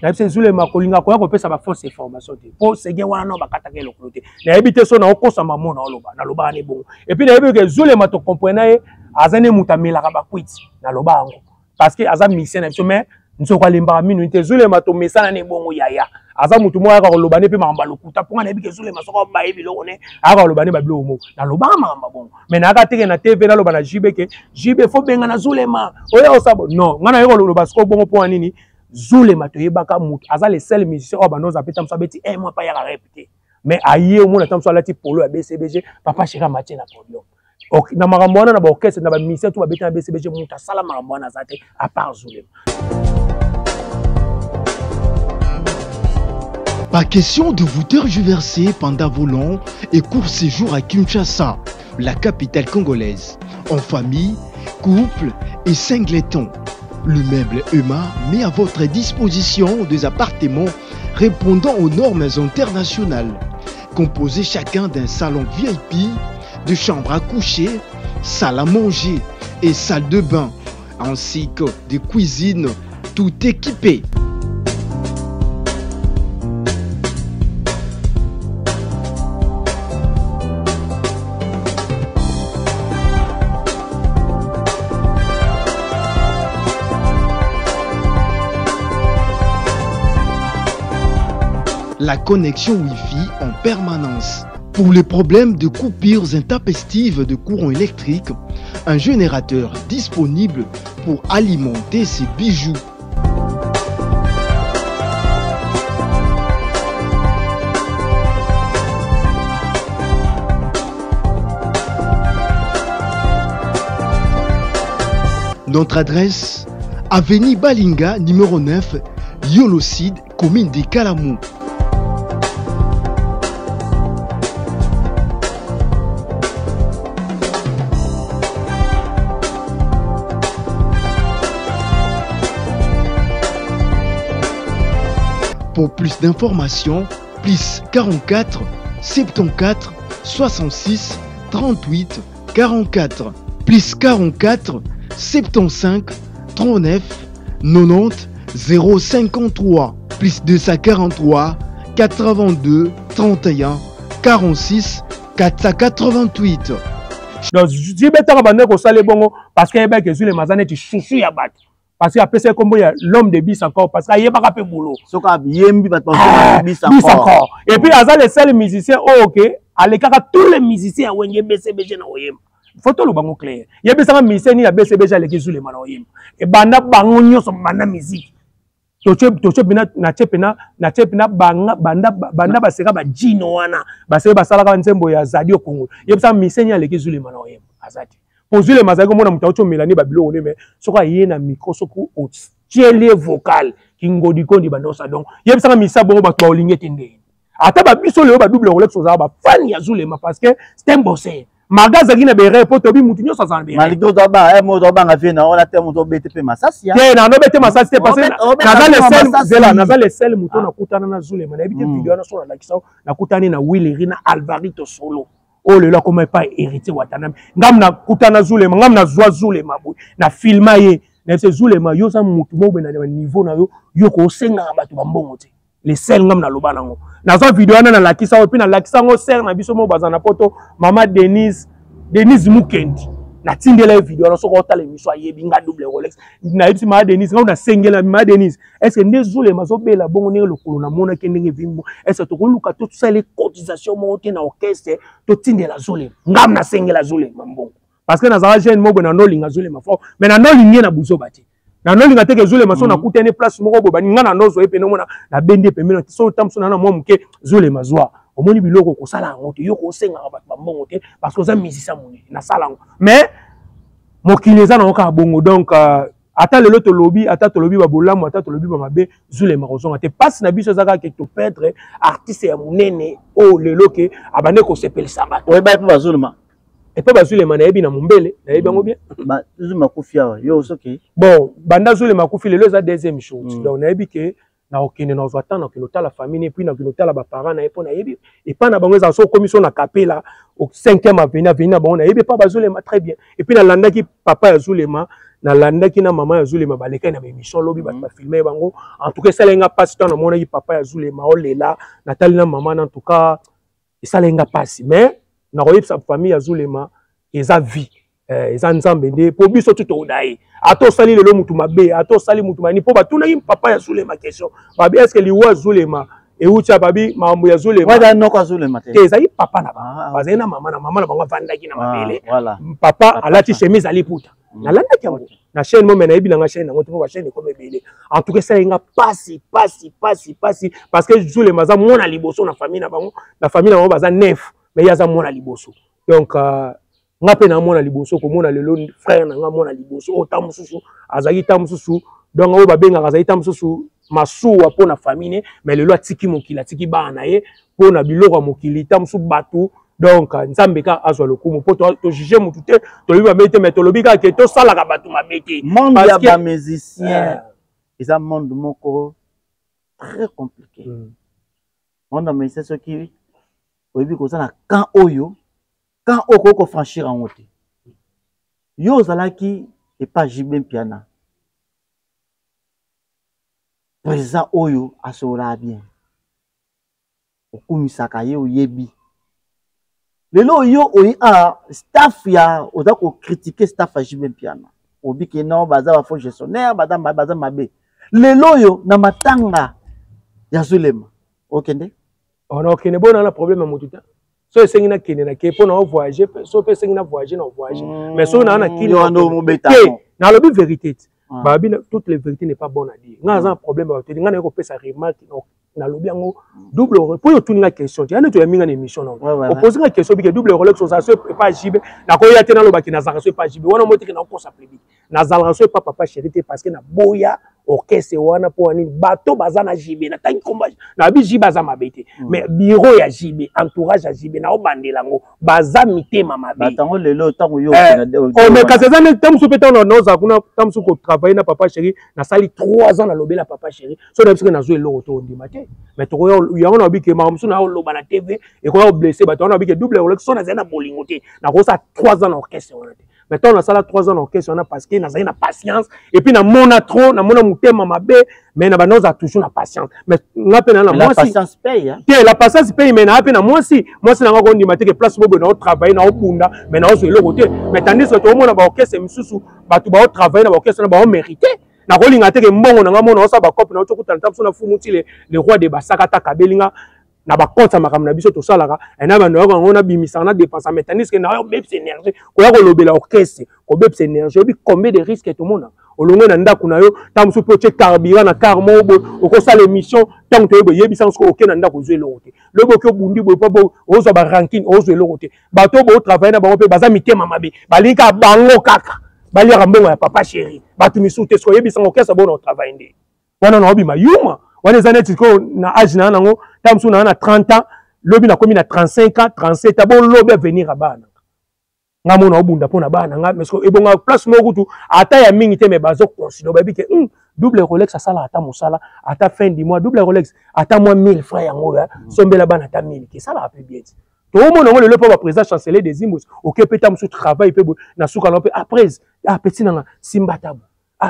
na pese Zulema kolinga ko ya ko pesa ba fausse information te po sege wana no bakataka lokolo te na ebite so na okosa mamona oloba na loba ni bon et puis na ebi ke Zulema to comprendre azane mutamela ka bakwiti na loba ngo parce que aza mission na biso mais nzoko alemba minu te Zulema to mesana ne bongo yaya aza mutu mo aka kolobane pe mamba lokuta ponga na bike Zulema soko ba yebi lokone aka kolobane ba bilo mo na loba mamba bongo mais na aka teke na TV na loba na JB ke JB fo benga na Zulema oya osabo non ngana yeko loba soko bongo po nini Zulema to yebaka mutu aza le seul musicien o banoza peta msabeti moi pa ya répéter mais aye o mona tamso alati polo ya BCBG papa Chira Mathieu na podium ok na makambo wana na ba orchestre na ba musicien to ba beta na BCBG mutu sala makambo wana zate à part Zulema. Pas question de vous tergiverser pendant vos longs et courts séjours à Kinshasa, la capitale congolaise. En famille, couple et singleton. Le meuble EMA met à votre disposition des appartements répondant aux normes internationales. Composés chacun d'un salon VIP, de chambres à coucher, salle à manger et salle de bain, ainsi que de cuisine, tout équipé. La connexion Wi-Fi en permanence. Pour les problèmes de coupures intempestives de courant électrique, un générateur disponible pour alimenter ces bijoux. Notre adresse, avenue Balinga, numéro 9, Yolocide, commune de Kalamou. Pour plus d'informations, plus 44 74 66 38 44, plus 44 75 39 90 053, plus 243 82 31 46 488. Donc, je dis que ça bongo parce qu'il y a des mazane qui chouchou ya bat. Parce qu'il y a PC comme l'homme de bis encore parce qu'il y a pas de boulot. Et puis il y a les seuls musiciens ok, à l'écart tous les musiciens ont un BCBG na oyem. Photo le bango clair. Il y a des musiciens ni a BCBG à l'équipe sur les manoyem. Et banda bango nyo so banda musique. Toche bina na chepena banda baseka ba jino wana. Baseka basala ka nzembo ya Zadio Congo. Il y a des musiciens ni à l'équipe sur les manoyem. Azati. Pour les mazagos, on a mutuo Mélanie Babilo, mais ce qu'on a yé na micro, ce qu'on a tielé vocal, qui ngodiko di bandosa donc. Il y a ça misa bon ba paulinge tende. Ata ba biso le ba double Rolex oza ba fan ya Zulema parce que c'est un bossé. Magaza qui na be report to bi mutunyo sa zanbe. Malgré to ba mo to ba ngafi na on a te mo to BTP Masasi. Te na no BTP Masasi parce que naza les sel muto na kutana na Zulema. Na ebite video na so na lakisa na kutani na Willy na Alvarito solo. Oh le là comment pas hérité Watanam ngam na kutana Zulema ngam na zwa Zulema boy na filma ye na se Zulema yo sa mutu mo na niveau na yo ko senga batu bambongo te les sel ngam na loba nango na zo video na lakisa opi na lakisa ngo ser na biso mo bazana poto mama Denise Mukendi na tindela video na soko tala émission ayebi nga double Rolex na yipsi ma Denise ngam na sengela ma Denise est-ce que Zulema zo bela bongo ne lokolo na mona kendenge vimbo est-ce que to luka to ça les cotisations monté na orchestre to tindela Zulema ngam na sengela Zulema mbongo parce que na za jeune mo bona no linga Zulema fort mais na no lingi na buzo bati na no linga teke Zulema so na kutene place moko bo baninga na nozo epe no mona na bende pe mino so tamso na mwa muke Zulema zwa omoni biloko ko sala ngote yo ko senga ba mbongo te parce que ça musicien moni na sala mais mokili eza na oka bongo donc ata lelo to lobby ata to lobby ba bolamu ata to lobby ba mabe Zulema kozonga te passe na biso zaka ke to perdre artiste ya munene o lelo ke abane ko sepelisa ba ouais ba pa Zulema et pas Zulema na yebi na mumbele na yebi ngo bien ba Zulema kufia yo soki bon banda Zulema kufi lelo za deuxième chose donc na yebi ke na okene na ozwata na kinota la famille puis na kinota la ba parents na yepo na yebi et pas na bango za so commission na capela au 5e avenue na bango na yebi pas Zulema très bien et puis na landa ki papa ya Zulema na landa ki na maman ya Zulema baleka na émission lobi ba filmer bango en tout cas ça lenga passe temps na mona ki papa ya Zulema o lela na tali na maman en tout cas ça lenga passe mais na royep sa famille ya Zulema eza vie eza nzambe nde po biso tuto udai ato sali lelo mutu mabe ato sali mutu mani po batuna ki papa ya Zulema question babi est-ce que liwa Zulema e ucha babi mambo ya Zulema wada no kwa Zulema te eza yi papa na ba bazena na mama na bango vandaki na mabele voilà papa alati chemise ali puta na landa kyango na chaîne mo mena yebi na chaîne ngo to ba chaîne comme ebele en tout cas ça inga passi parce que Zulema za mona liboso na famille na bango baza neuf mais yaza mona liboso donc ngape na mona liboso ko mona lelo frère na nga mona liboso o tamususu azaki tamususu donc o babenga azaki tamususu masuwa po na famille mais lelo atiki mokili atiki bana ye po na biloko mokili tamusu batu donc nzambe ka azwa lokumu po to juger mutu te to liba mete mais to lobika ke to sala ka batu mabete monde ya ba musicien eza monde moko très compliqué monde mais c'est ce qui oyebi ko na quand oyo quand oko franchir en route yo zalaki et pas Jibé Piana président oyo asora bien okumisaka ye oyebi lelo yo oyi a staff ya oza ko critiquer staff ya Jibé Piana obi ke non baza ba faux gestionnaire baza mabe lelo yo na matanga ya Zulema okende on okende bona na problème mututa so esengi na kene na ke po na voyager so pe sengi na voyager mais so na kili na lobi vérité babi toutes les vérités n'est pas bonne à dire nga za un problème ba te nga na ko pesa remarque na lobi yango double pour yo tuninga question ya neto ya minga na émission na opposer nga question bi ke double relation ça c'est pas Jibé na ko ya te na loba ki na zaka so pas Jibé wana moti ke na ko sa public na zalaka so pas papa chérie parce que na boya orchestre wana po ani bato baza na Jibé na tangi komba na bi Jibé baza mabete mais bureau ya Jibé entourage ya Jibé na obandela ngo baza mitema mabe batango lelo tango yo mais kaza na tamsu pe tango no za kuna tamsu ko travailler na papa chérie na sali 3 ans na lobela papa chérie so na biso na zo elo to ndima te mais to yo na bi ke mamsu na loba na TV et ko blessé bato na bi ke double relation na zena bolingo te na ko sa 3 ans na orchestre wana te maintenant on a ça 3 ans d'orchestre on a parce que na patience et puis na mona trop na mona mutema mabe mais na banoza toujours na patience mais na pena na moi la patience paye hein la patience paye mais na pena moi si na nga ko ndima te que place bobo na travailler na obunda mais na ozo le côté mais tandis que to mona ba orchestre misusu batu ba travailler na ba orchestre na ba mériter na ko linga te que mbongo na nga mona osa ba cop na oto kutana tapu na fumuti le roi de basakata kabelinga na ba compte makam na biso to salaka et na bando ko ngona bimisa na dépense mais tandis que na yo beps énergie ko ya ko lobela orchestre ko beps énergie bi combien de risques to mona olongo na ndako na yo tamsu po che carburant na car mo bo ko sala émission tant to yebisa ko ok na ndako zo elote le bo ko bundi bo pa bo ozo ba ranking ozo elote ba to bo travailler na ba pe baza mitema mabe balika bango kaka balira mbongo ya papa chérie ba tu misute so yebisa ko kesa bo na travailler ndi wana na obi mayuma wana zaneti ko na âge na nango tamsu na 30 ans lobi na komi na 35 ans 37 ans bon lobi à venir à bana nga mona obunda pona bana nga mais ebonga place mo kutu ata ya mingi te me bazo considérer ba bi ke double Rolex ça sala ata mosala ata fin du mois double Rolex ata moi 1000 francs yango ya sombela bana ata 1000 ke ça la peu bien to mona ngo le pas président chancelier des Zimbos OK peut tamsu travail pe na suka lo pe après petit na simba tabu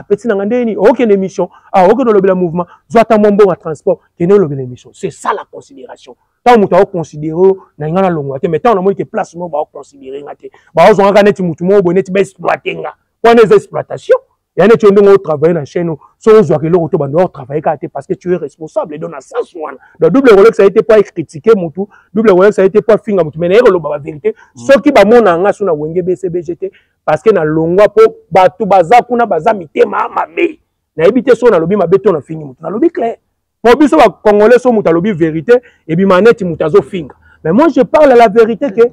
petit na ndeni OK une émission OK dans le mouvement zwata mombo à transport kene le émission c'est ça la considération tant mutu au considérer na ngana longo te mais tant na mo ke place mo ba considérer ngate ba ozo ngana neti mutu mo boneti ba exploiter nga pour les exploitations ya neti ndongo travailler na chaîne so ozo ke lo to ba no travailler ka te parce que tu es responsable dans la sens one dans double Rolex ça a été pas critiquer mutu double Rolex ça a été pas finga mutu mais na lo ba vérité ce qui ba mona nga suna wenge BCBGT parce que na longwa po batu baza kuna baza mitema mabe na ebité so na lobi mabeto na fini mutu na lobi clair pour biso ba congolais so mutu lobi vérité et bi maneti mutu azo finga mais moi je parle la vérité que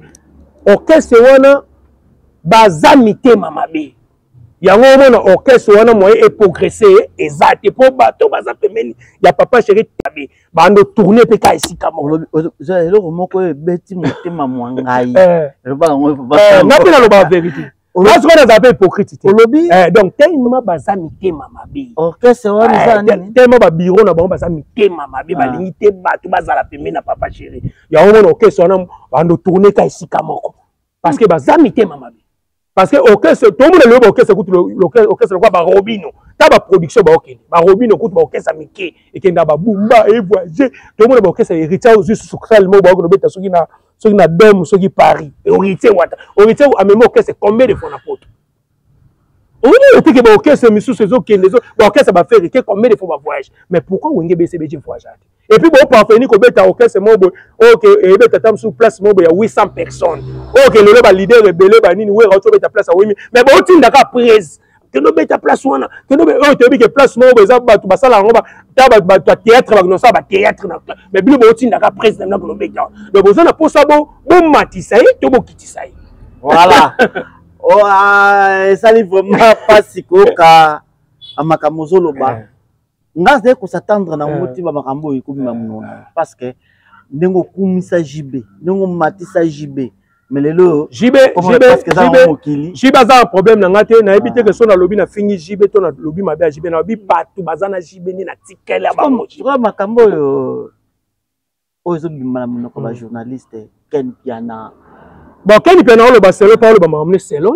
orchestre wana baza mitema mabe yango mona orchestre wana moyen et progresser exact po bato baza pemeni ya papa chéri tabe bando tourner pe ka esika mo eloko moko ebeti motema mwangai na pe na loba vérité parce qu'on a appelé hypocrite donc tellement baza mitema mabe orchestre wana tellement ba bureau na bango baza mitema mabe balingi te bato bazala pemeni na papa chéri yango mona orchestre wana bando tourner ka esika moko parce que baza mitema mabe parce que orchestre tout le monde le orchestre écoute l'orchestre quoi ba Robino ta ba production ba okende ba Robino écoute ba orchestre mike et kenda ba bumba et voyager tout le monde ba orchestre héritier juste social mo ba ko beta soki na dom soki Paris héritier wata héritier a même orchestre combien de fois na poto on dit que ba orchestre misu ces okende ba orchestre ba faire que combien de fois ba voyage mais pourquoi wenge BCBG voyage et puis bon parvenir ko beta orchestre mo OK et beta tam sur place mo ya 800 personnes OK le ba leader rebelle ba nini we retourner ta place à 8000 mais bon tin daka prise que no beta place wana que no te bi que place mo ba za ba tu basala ngoba ta ba théâtre ba no sa ba théâtre na mais bi bon tin daka prise na ko no beta donc besoin na posa bon matisa et to bo kitisa voilà oh ça livre vraiment pas sikoka amakamozo loba ngaze ko s'attendre na motiba makambo ikubima munona parce que ndengo kumisa jibe ndengo matisa jibe mais lelo jibe za un problème na ngate na ebité que son na lobi na fingi jibe to na lobi mabe jibe na lobi partout bazana jibe ni na tikela ba mochi kwa makambo yo ozo bimala munoko ba journaliste Ken Piana bon Ken Piana lo ba selo pa lo ba mamne selo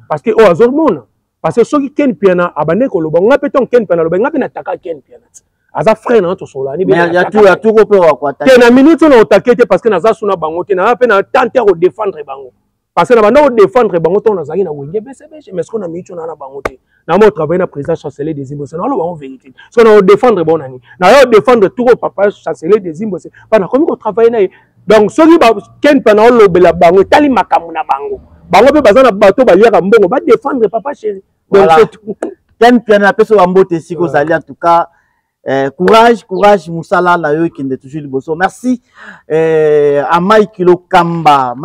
parce que o azormona parce que ceux qui Ken Piana abane ko lo ba ngape ton Ken Piana lo ba ngape na taka Ken Piana aza frère na to sola ni mais ya tout ko pe wa kwa ta na minute na otakete parce que naza suna bango te na pe na tenter de défendre bango parce que na banda o défendre bango to na zaki na wenge BCBG mais ce qu'on a mis na bango te na mo travailler na président chancelier des Zimbabwe na lo bango vérité so na o défendre bon nani na yo défendre tout papa chancelier des Zimbabwe pas na comme ko travailler na donc ceux qui Ken Piana lo bela bango tali makamu na bango bango pe bazana bato ba yaka mbongo ba défendre papa chéri donc Ken Piana peso ambote siko zali en tout cas courage Moussala la yo qui est toujours liboso merci à Mike Lokamba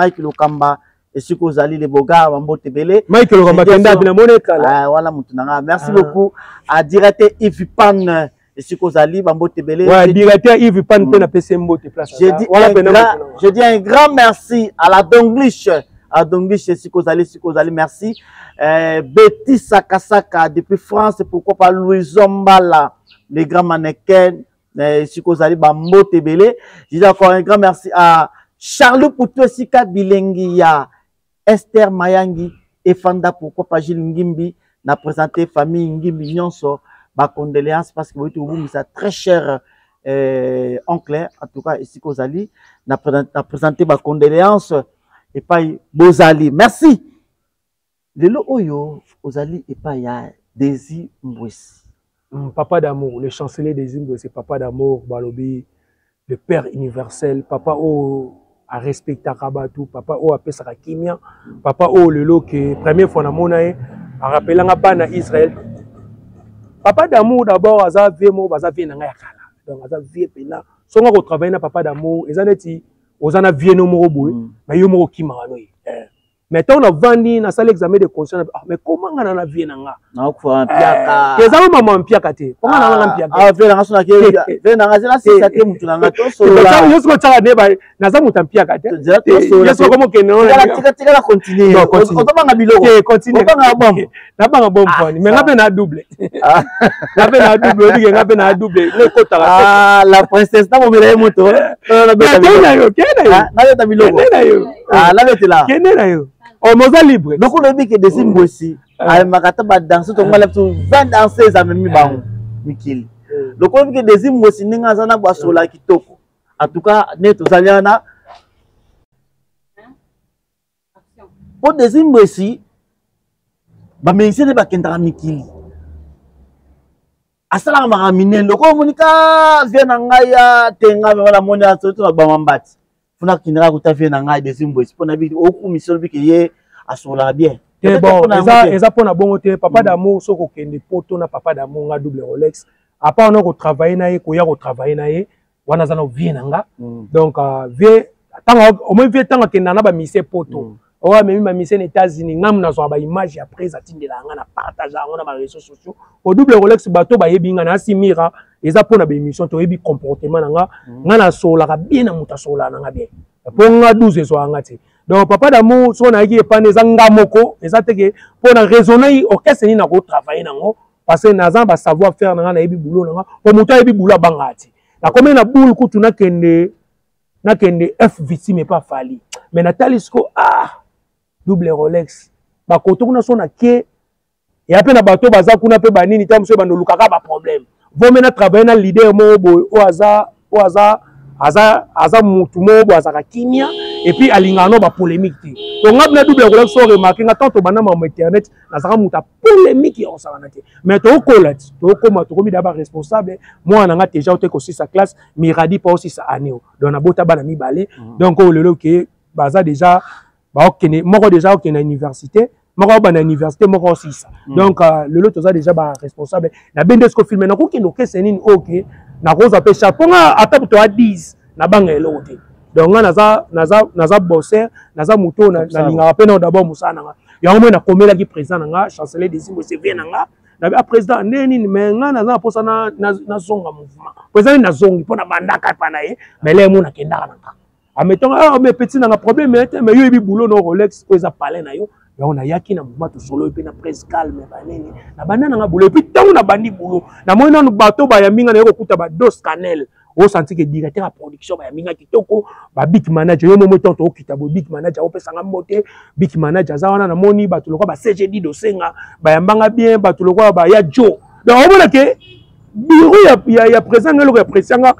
et siko zali les boga ambote belé Mike Lokamba kenda bina moneka voilà mutunanga merci beaucoup à directeur Yves Pan et siko zali bambote belé ouais directeur Yves Pan pe na PC mbote place je dis un grand merci à la Donglish et siko zali merci Betty Sakasaka depuis France pourquoi pas Louis Zombala les grands mannequins Sikozali Bambo Tebele. Je dis encore un grand merci à Charles Poutou Sika Bilengia, Esther Mayangi et Fanda pourquoi pas Gilles Ngimbi n'a présenté famille Ngimbi Nyonso ba condoléances parce que vous ça très cher oncle en tout cas Sikozali n'a présenté ba condoléances et pas Bozali. Merci. Lelo oyo Ozali et pas ya Desi Mbwesi. Papa d'amour, le chancelier des Zimbabwe, c'est papa d'amour, Balobi, le père universel, papa o a respecté Kabatou, papa o a pesaka kimia, papa o le lo que première fois na monae a rappelé nga bana Israël. Papa d'amour d'abord aza vie mo baza vie na nga yakala. Donc aza vie pena. Songa ko travailler na papa d'amour, ezaneti ozana vie no mo boy, mais yo mo kimara no. Maintenant on a vendu na salle examen de conscience mais comment on a vie nanga na ko fa piaka les amis maman piaka te comment on a piaka ah ve nanga sona ke ve nanga zela sisa te mutu nanga to solola yo siko tsaka ne ba na za mutu piaka te yo siko comment que non tika la continuer on to banga biloko continue banga bom na banga bom phone mais ngape na double ngape na double odi ngape na double le kota ah la princesse na mo mele moto na beta biloko na yo ah la beta la kenena yo oh moza libre donc on a dit que des Zimbabwe ay makata ba danser to ngala to 20 danseuses amemi bango mikili donc on a dit que des Zimbabwe ninga zana ba sola kitoko en tout cas neto zaliana pour des Zimbabwe ba mention ba kendra mikili asala ma ramine loko monika vient ngaya tenga wala monia to ba mambati funa kinira ko tafie na ngai des Zimbabwe pour na bi oku mission bi ke ye asola bien te bon eza pona bongo te papa d'amour soko kende poto na papa d'amour nga double Rolex à part on a travailler na ye ko ya ko travailler na ye wana za na vie nanga donc vie tanga au moins vie tanga kende na ba mise poto owa memi ma mise na États-Unis ngam na zo ba image après za tindela nga na partage ngo na ba réseaux sociaux au double Rolex bato ba yebi nga na simira eza pona ba émission to yebi comportement nanga nga na sola ka bien na muta sola nanga bien pour nga 12 zo nga te donc papa d'amour so na ki epane za ngamoko eza teke pour na raisonner orchestre ni na ko travailler nango parce que naza ba savoir faire nanga na yebi boulot nanga o muta yebi boulot bangati na combien na boule kutu na kende F victime pas fali mais Nathalie sko double Rolex ba koto kuna so na ke et après na bato baza kuna pe banini tam so bando lukaka ba problème vaut maintenant travailler na leader mo boy o aza mutu mo bo azaka kimia et puis alingano ba polémique te donc ngab na double Rolex so remarquer nga tanto bana ma internet na zaka muta polémique yo savana te mais to kolat to koma to komi d'aba responsable moi na nga déjà ote ko sa classe miradi pas aussi sa année donc na bota bana mi balé donc o lelo ke baza déjà ba okene moko déjà okene université moko ba na université moko aussi ça donc lelo toza déjà ba responsable na bendesko filmer na ko kino kesenini OK na ko za pe chapeau nga ata to a 10 na banga elo te donc nga naza bosser naza muto na linga pe na d'abord musana nga ya mo na komela ki président nga chancelier des Zimbo c'est bien nga na président neni mais nga naza posa na zonga mouvement président na zongi pona bandaka pa na ye mais le mo na kendaka na ametonga mais petit na problème mais yo ebi boulot no Rolex ko za parler na yo ya on a yaki na mouvement to solo pe na presse calme banene na banana nga boulot puis tant na bandi boulot na moi na bato ba ya minga na yo kuta ba dos canel au senti que directeur à production ba ya minga kitoko ba big manager yo momo tonto okita bo big manager o pesa nga moté big manager za wana na moni ba tuloko ba CGD dosenga ba ya mbanga bien ba tuloko ba ya jo donc on voit que bureau ya président ngelo ya président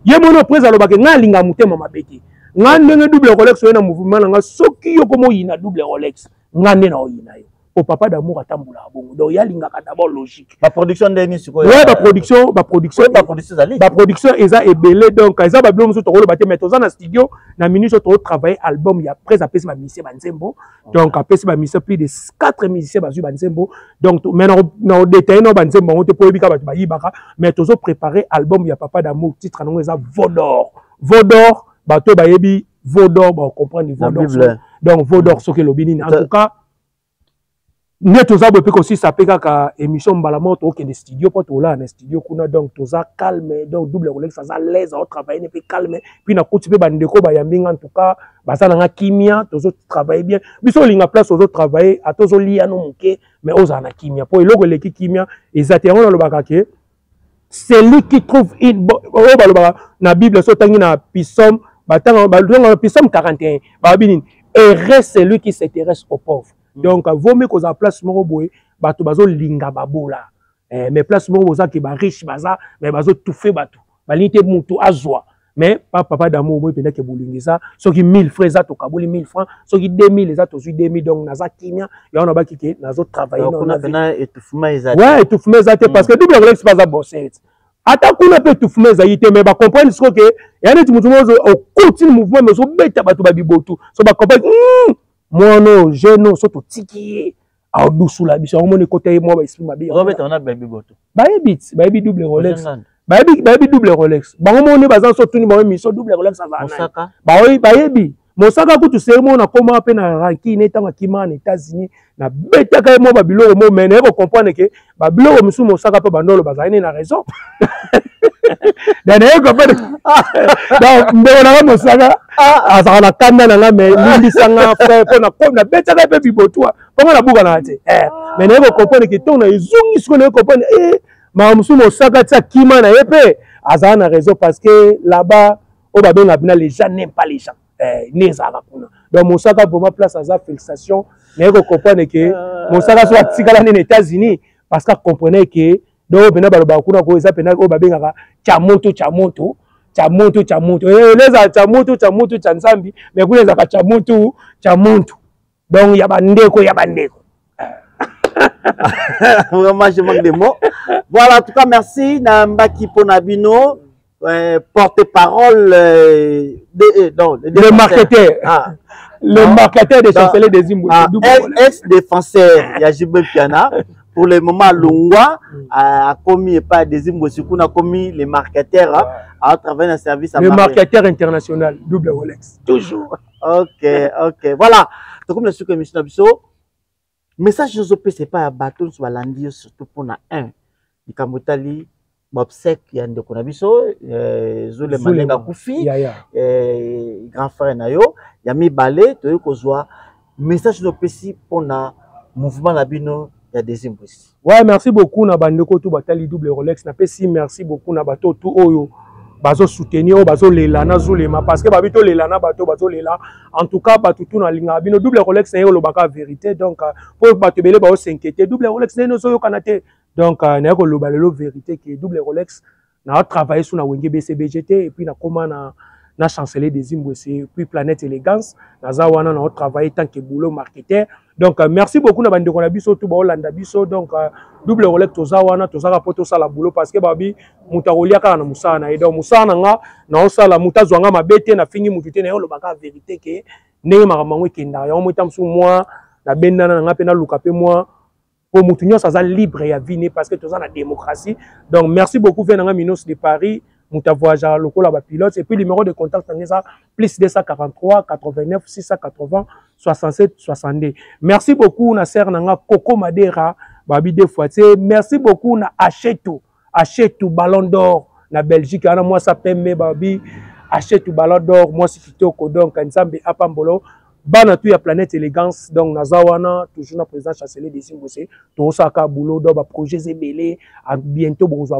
ye mono président lo ba ke nga linga mutema mabeki nga ndenge double Rolex yo na mouvement nga soki yo komo yina double Rolex nga nde na oyina yo au papa d'amour atambula bongo donc ya linga ka d'abord logique ba production ndeni siko ouais ba production eza ebele donc eza ba blom so to kolo baté mais toza na studio na minute to travailler album ya après apesi ba musicien banzembo donc apesi ba musicien plus de 4 musiciens bazu banzembo donc mais na détail no banzembo on te po ebika ba yibaka mais tozo préparer album ya papa d'amour titre nango eza Vodor bato ba yebi Vodor ba comprendre Vodor donc Vodor so ke lobini en tout cas ne toza bope aussi ça peut ka émission mbalamoto au de studio pour to là na studio kuna donc toza calme donc double Rolex ça à l'aise au travailler ne peut calme puis na kuti pe bandeko ba yambinga en tout cas ba ça na kimia tozo travailler bien biso linga place tozo travailler a tozo lia no muke mais oza na kimia pour eloko leki kimia exactement na lobaka ke c'est lui qui trouve une na Bible so tangi na Psaume Psaume 41 ba binin et reste celui qui s'intéresse aux pauvres. Donc vaut mieux qu'on a place moko boy bato bazo linga babola mais place moko boza ki ba riche baza mais bazo tout fait bato balite mutu azwa mais papa d'amour moi pendant que bolingisa soki 1000 francs za to kaboli 1000 francs soki 2000 za to 2000 donc naza kimia ya on ba kike nazo travailler on a bena etufuma ezate ouais etufuma ezate parce que double Rolex pas za bosser ata kuna pe etufuma ezate mais ba comprendre ce que ya neti mutu mozo au continue mouvement mais so beta bato ba bibotu so ba comprendre moi non je non surtout tiki a doucou la biso on moni côté moi ba esprit ma bi Robert on a baby boto ba ebi double Rolex ba ebi double Rolex ba moni bazan so tuni ba mi so double Rolex ça va Mosaka ba ebi Mosaka kutu sermo na koma pe na ranki ne tanga kima na États-Unis na beta ka mo ba biloko mo mais ne ko comprendre que ba biloko misu Mosaka pe bandolo bazani na raison dane ko pe donc ndona Mosaka azala na kanda na mais lindi sanga frère pona ko na beta ka pe bibotwa ponga na buka na te mais ne ko comprendre que ton na izungi so ne ko comprendre ma misu Mosaka tsa kima na yepe azala na raison parce que là-bas au babenga bina les gens n'aiment pas les gens donc Mosaka pour ma place à sa félicitation mais vous comprenez que Mosaka soit tika aux États-Unis parce qu'il comprenait que donc bena baloba kuna ko eza pena ko babengaka chamoto les chamoto chanzambi mais kuna za chamoto donc ya bandeko vraiment je manque de mots voilà en tout cas merci na mbaki pona bino porte-parole de marketeur. Le marketeur de chanceler des Zimbabwe. Ex-défenseur, il y a Gilbert Piana. Pour le moment, Longwa a commis pas des Zimbabwe, a commis les marketeurs à travers un service à le marketeur international, double Rolex. Toujours. Ok. Voilà. Donc, comme le sucre émission Abisso, message je vous c'est pas un bâton sur la langue, surtout pour la 1. Du Kamotali, Bobsek, il y a un de Konabiso, Zule Malenga Koufi, grand frère Nayo, il y a mis balai, tu vois, message je vous pour le mouvement Labino. Il y a des impressions. Ouais, merci beaucoup na bandeko tout batali double Rolex na pesi merci beaucoup na bato tout oyo bazo soutenir bazo lela na zulema parce que babito lela na bato bazo lela en tout cas bato tout na linga bino double Rolex na yo lobaka vérité donc pour bato belé ba s'inquiéter double Rolex na no so yo kanate donc na ko loba lelo vérité que double Rolex na travailler sur na wenge BCBGT et puis na comment na chanceler des Zimbabwe puis Planète Élégance na zawana na travailler tant que boulot marketeur. Donc merci beaucoup na bande kona biso tout ba Hollanda biso donc double Rolex tozawana tozaka poto sala boulot parce que babi mutarolia kala na musana et donc musana nga na osala mutazwanga mabete na fingi mutute na yo lobaka vérité que ndenge makamangwe kenda ya motam sou moi na bendana nga pe na luka pe moi pour mutunyo ça libre ya vie parce que tozana démocratie. Donc merci beaucoup venanga Minos de Paris. Mouta voyageur local à pilote et puis le numéro de contact plus 243 89 680 67 62. Merci beaucoup na sœur nanga Coco Madera babi deux fois. Merci beaucoup na Achetou Ballon d'Or na Belgique ana moi ça pembe babi Achetou Ballon d'Or moi si kitoko donc nzambe apambolo bana tu ya Planète Élégance donc nazawana toujours na président chancelier des Zimbabwe to saka boulot do ba projet zebelé bientôt bonzo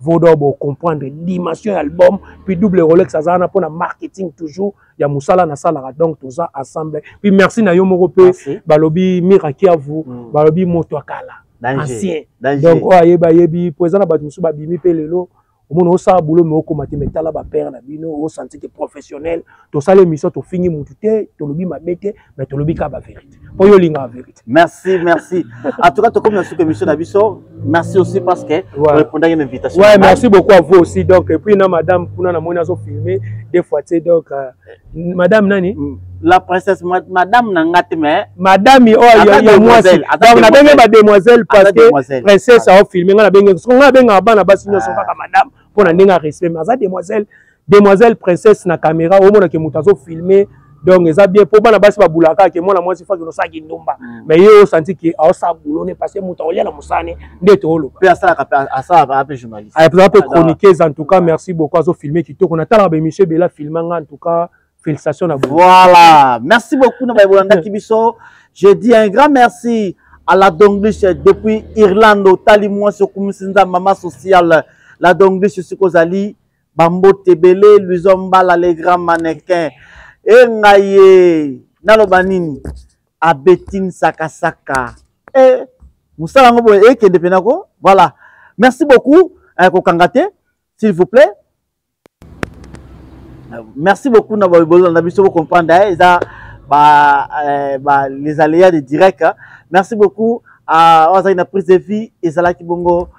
Vaudor pour comprendre dimension album puis double Rolex azana pour la marketing toujours ya musala na sala donc tout ça ensemble puis merci na yo moko pe balobi miraki à vous balobi moto akala ancien donc yebi président na batu musu babimi pe lelo omono sa boulot me okomati metala ba père na bino au senti que professionnel to sala émission to fini mutute to lobi mabete mais to lobi ka ba vérité pour yo linga vérité. Merci en tout cas to comme la émission na biso merci aussi parce que répondre à une invitation. Ouais, merci beaucoup à vous aussi donc et puis na madame kuna na mona zo filmer des fois tu donc madame nani la princesse madame nangate mais madame ya moi aussi donc na benga ba demoiselle parce que princesse a filmer na benga so na benga bana basi no so kaka madame pour na ndinga respect mais za demoiselle princesse na caméra au mona ke mutazo filmer donc eza bien pour bana basi ba bulaka ke mona moi si fa que no sa kindumba mais yo senti que a sa boulone parce que muta olia na musane ndeto olo pe asa un peu journaliste a peu chroniqueuse en tout cas merci beaucoup à zo filmer qui to on attend ba monsieur Bella filmanga en tout cas félicitations à vous. Voilà, merci beaucoup na ba Bolanda Kibiso. Je dis un grand merci à la Donglish depuis Irlande Talimwa sur Kumusinza maman sociale la Donglish sur Kozali Bambo Tebele Luizomba les grands mannequins et ngaye nalobanini Abetine Sakasaka et Moussa Ngobo et Kedepenako. Voilà, merci beaucoup Kokangate s'il vous plaît. Merci beaucoup d'avoir comprendre les aléas de direct. Merci beaucoup à la prise de vie et à la Kibongo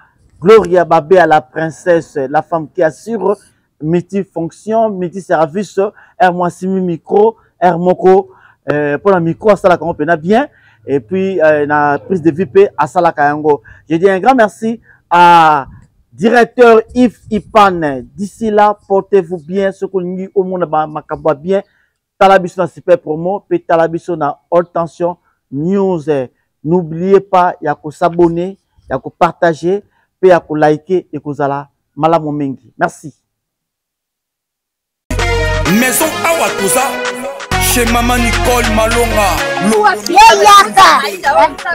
Gloria Babé à la princesse, la femme qui assure multifonction, multiservice, moi simi micro, moko pour la micro ça la comprend bien et puis la prise de vie à Sala Kayango. Je dis un grand merci à directeur Yves Ipan, d'ici là, portez-vous bien, ce qu'on dit au monde makaba bien. Talabiso na super promo, puis Talabiso na haute tension news. N'oubliez pas, il y a qu'à s'abonner, il y a qu'à partager, puis il y a qu'à liker et qu'à zala malamomengi. Merci. Maison Awatuza, chez Maman Nicole Malonga. Yaka,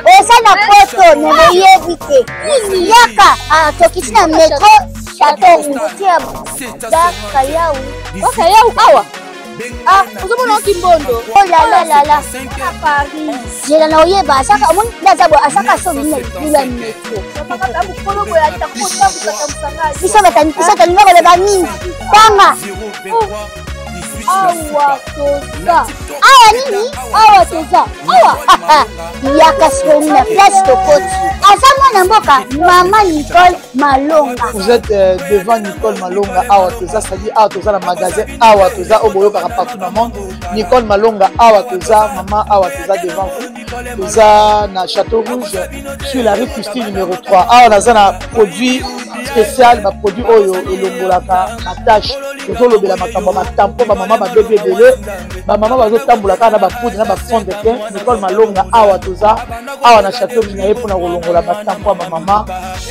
esa na poto na yebite. Yaka, tokisi na metro, chateau ngutia da kayau. O kayau awa. Ah, uzomona kimbondo. Oh la la. À Paris. Jela na oyeba saka mon ndazabo asaka so mina bila metro. Saka tabu kolo boya ta ko tabu tamusanga. Bisa tani ngaba ba nini. Tanga. Awa tosa. awa nini awa toza awa yaka sikomi na place tokoti aza mwana mboka mama Nicole Malonga. Vous êtes devant Nicole Malonga awa toza, c'est-à-dire awa toza na magasin awa toza oboyokaka partout dans le monde. Nicole Malonga awa toza, maman awa toza devant vous. Toza na Château Rouge sur la rue Custine numéro 3. Awa naza na produit spécial, ma produit oyo elongolaka attache tozolobela makambo matampo ba mama ba bébé belé ba mama bazotambolaka na ba poudre na ba fond de teint. Nicole Malonga awa toza awa na Château Rouge na ye mpona kolongola matampo ba mama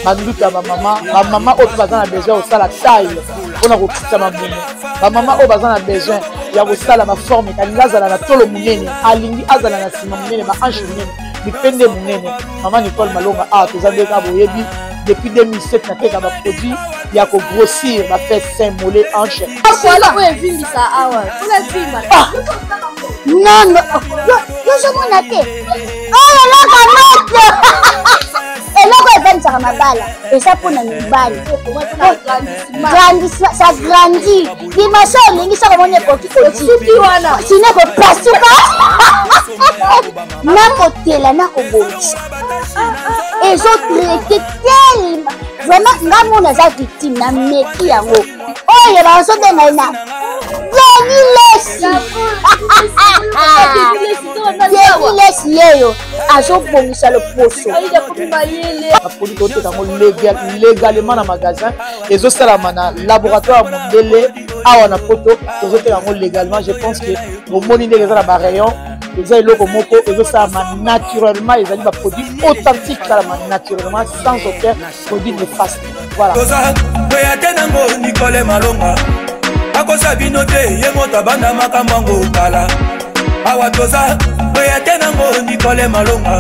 banduka ba mama oyo baza na besoin osala taille mpona kokitisa mamumu ba mama oyo baza na besoin ya kosala baforme kalingi azala na tolo monene alingi azala na nsima monene bahanche monene mipende monene. Mama Nicole Malonga awa toza ndeka boyebi depuis 2007 nateka baproduit ya kogrossir bafait sein mollet hanche. Non yozomona te oyo eloko moto eloko evanisaka mabala eza mpona mibali ça grandit dimension olingi soko mona ekokikoti wana sino ekopasuka nakotela nakobongisa ezotraite telema vraiment nga mona aza victime na meki yango oyo bazobenga na Lesi yeyo azobongisa loposo baproduit toteka yango légalement na magasin ezosalama na laboratoire mondele awa na poto tozoteka yango légalement. Je pense que omoni ndenge eza na barayon eza eloko moko ezosalama naturellement, ezali baproduit authentique esalama naturellement sans aucun produit néfaste. Voilà. Nicole Malonga akosa bino te ye moto abanda makambo kala awa toza oya te nango Nicole Malonga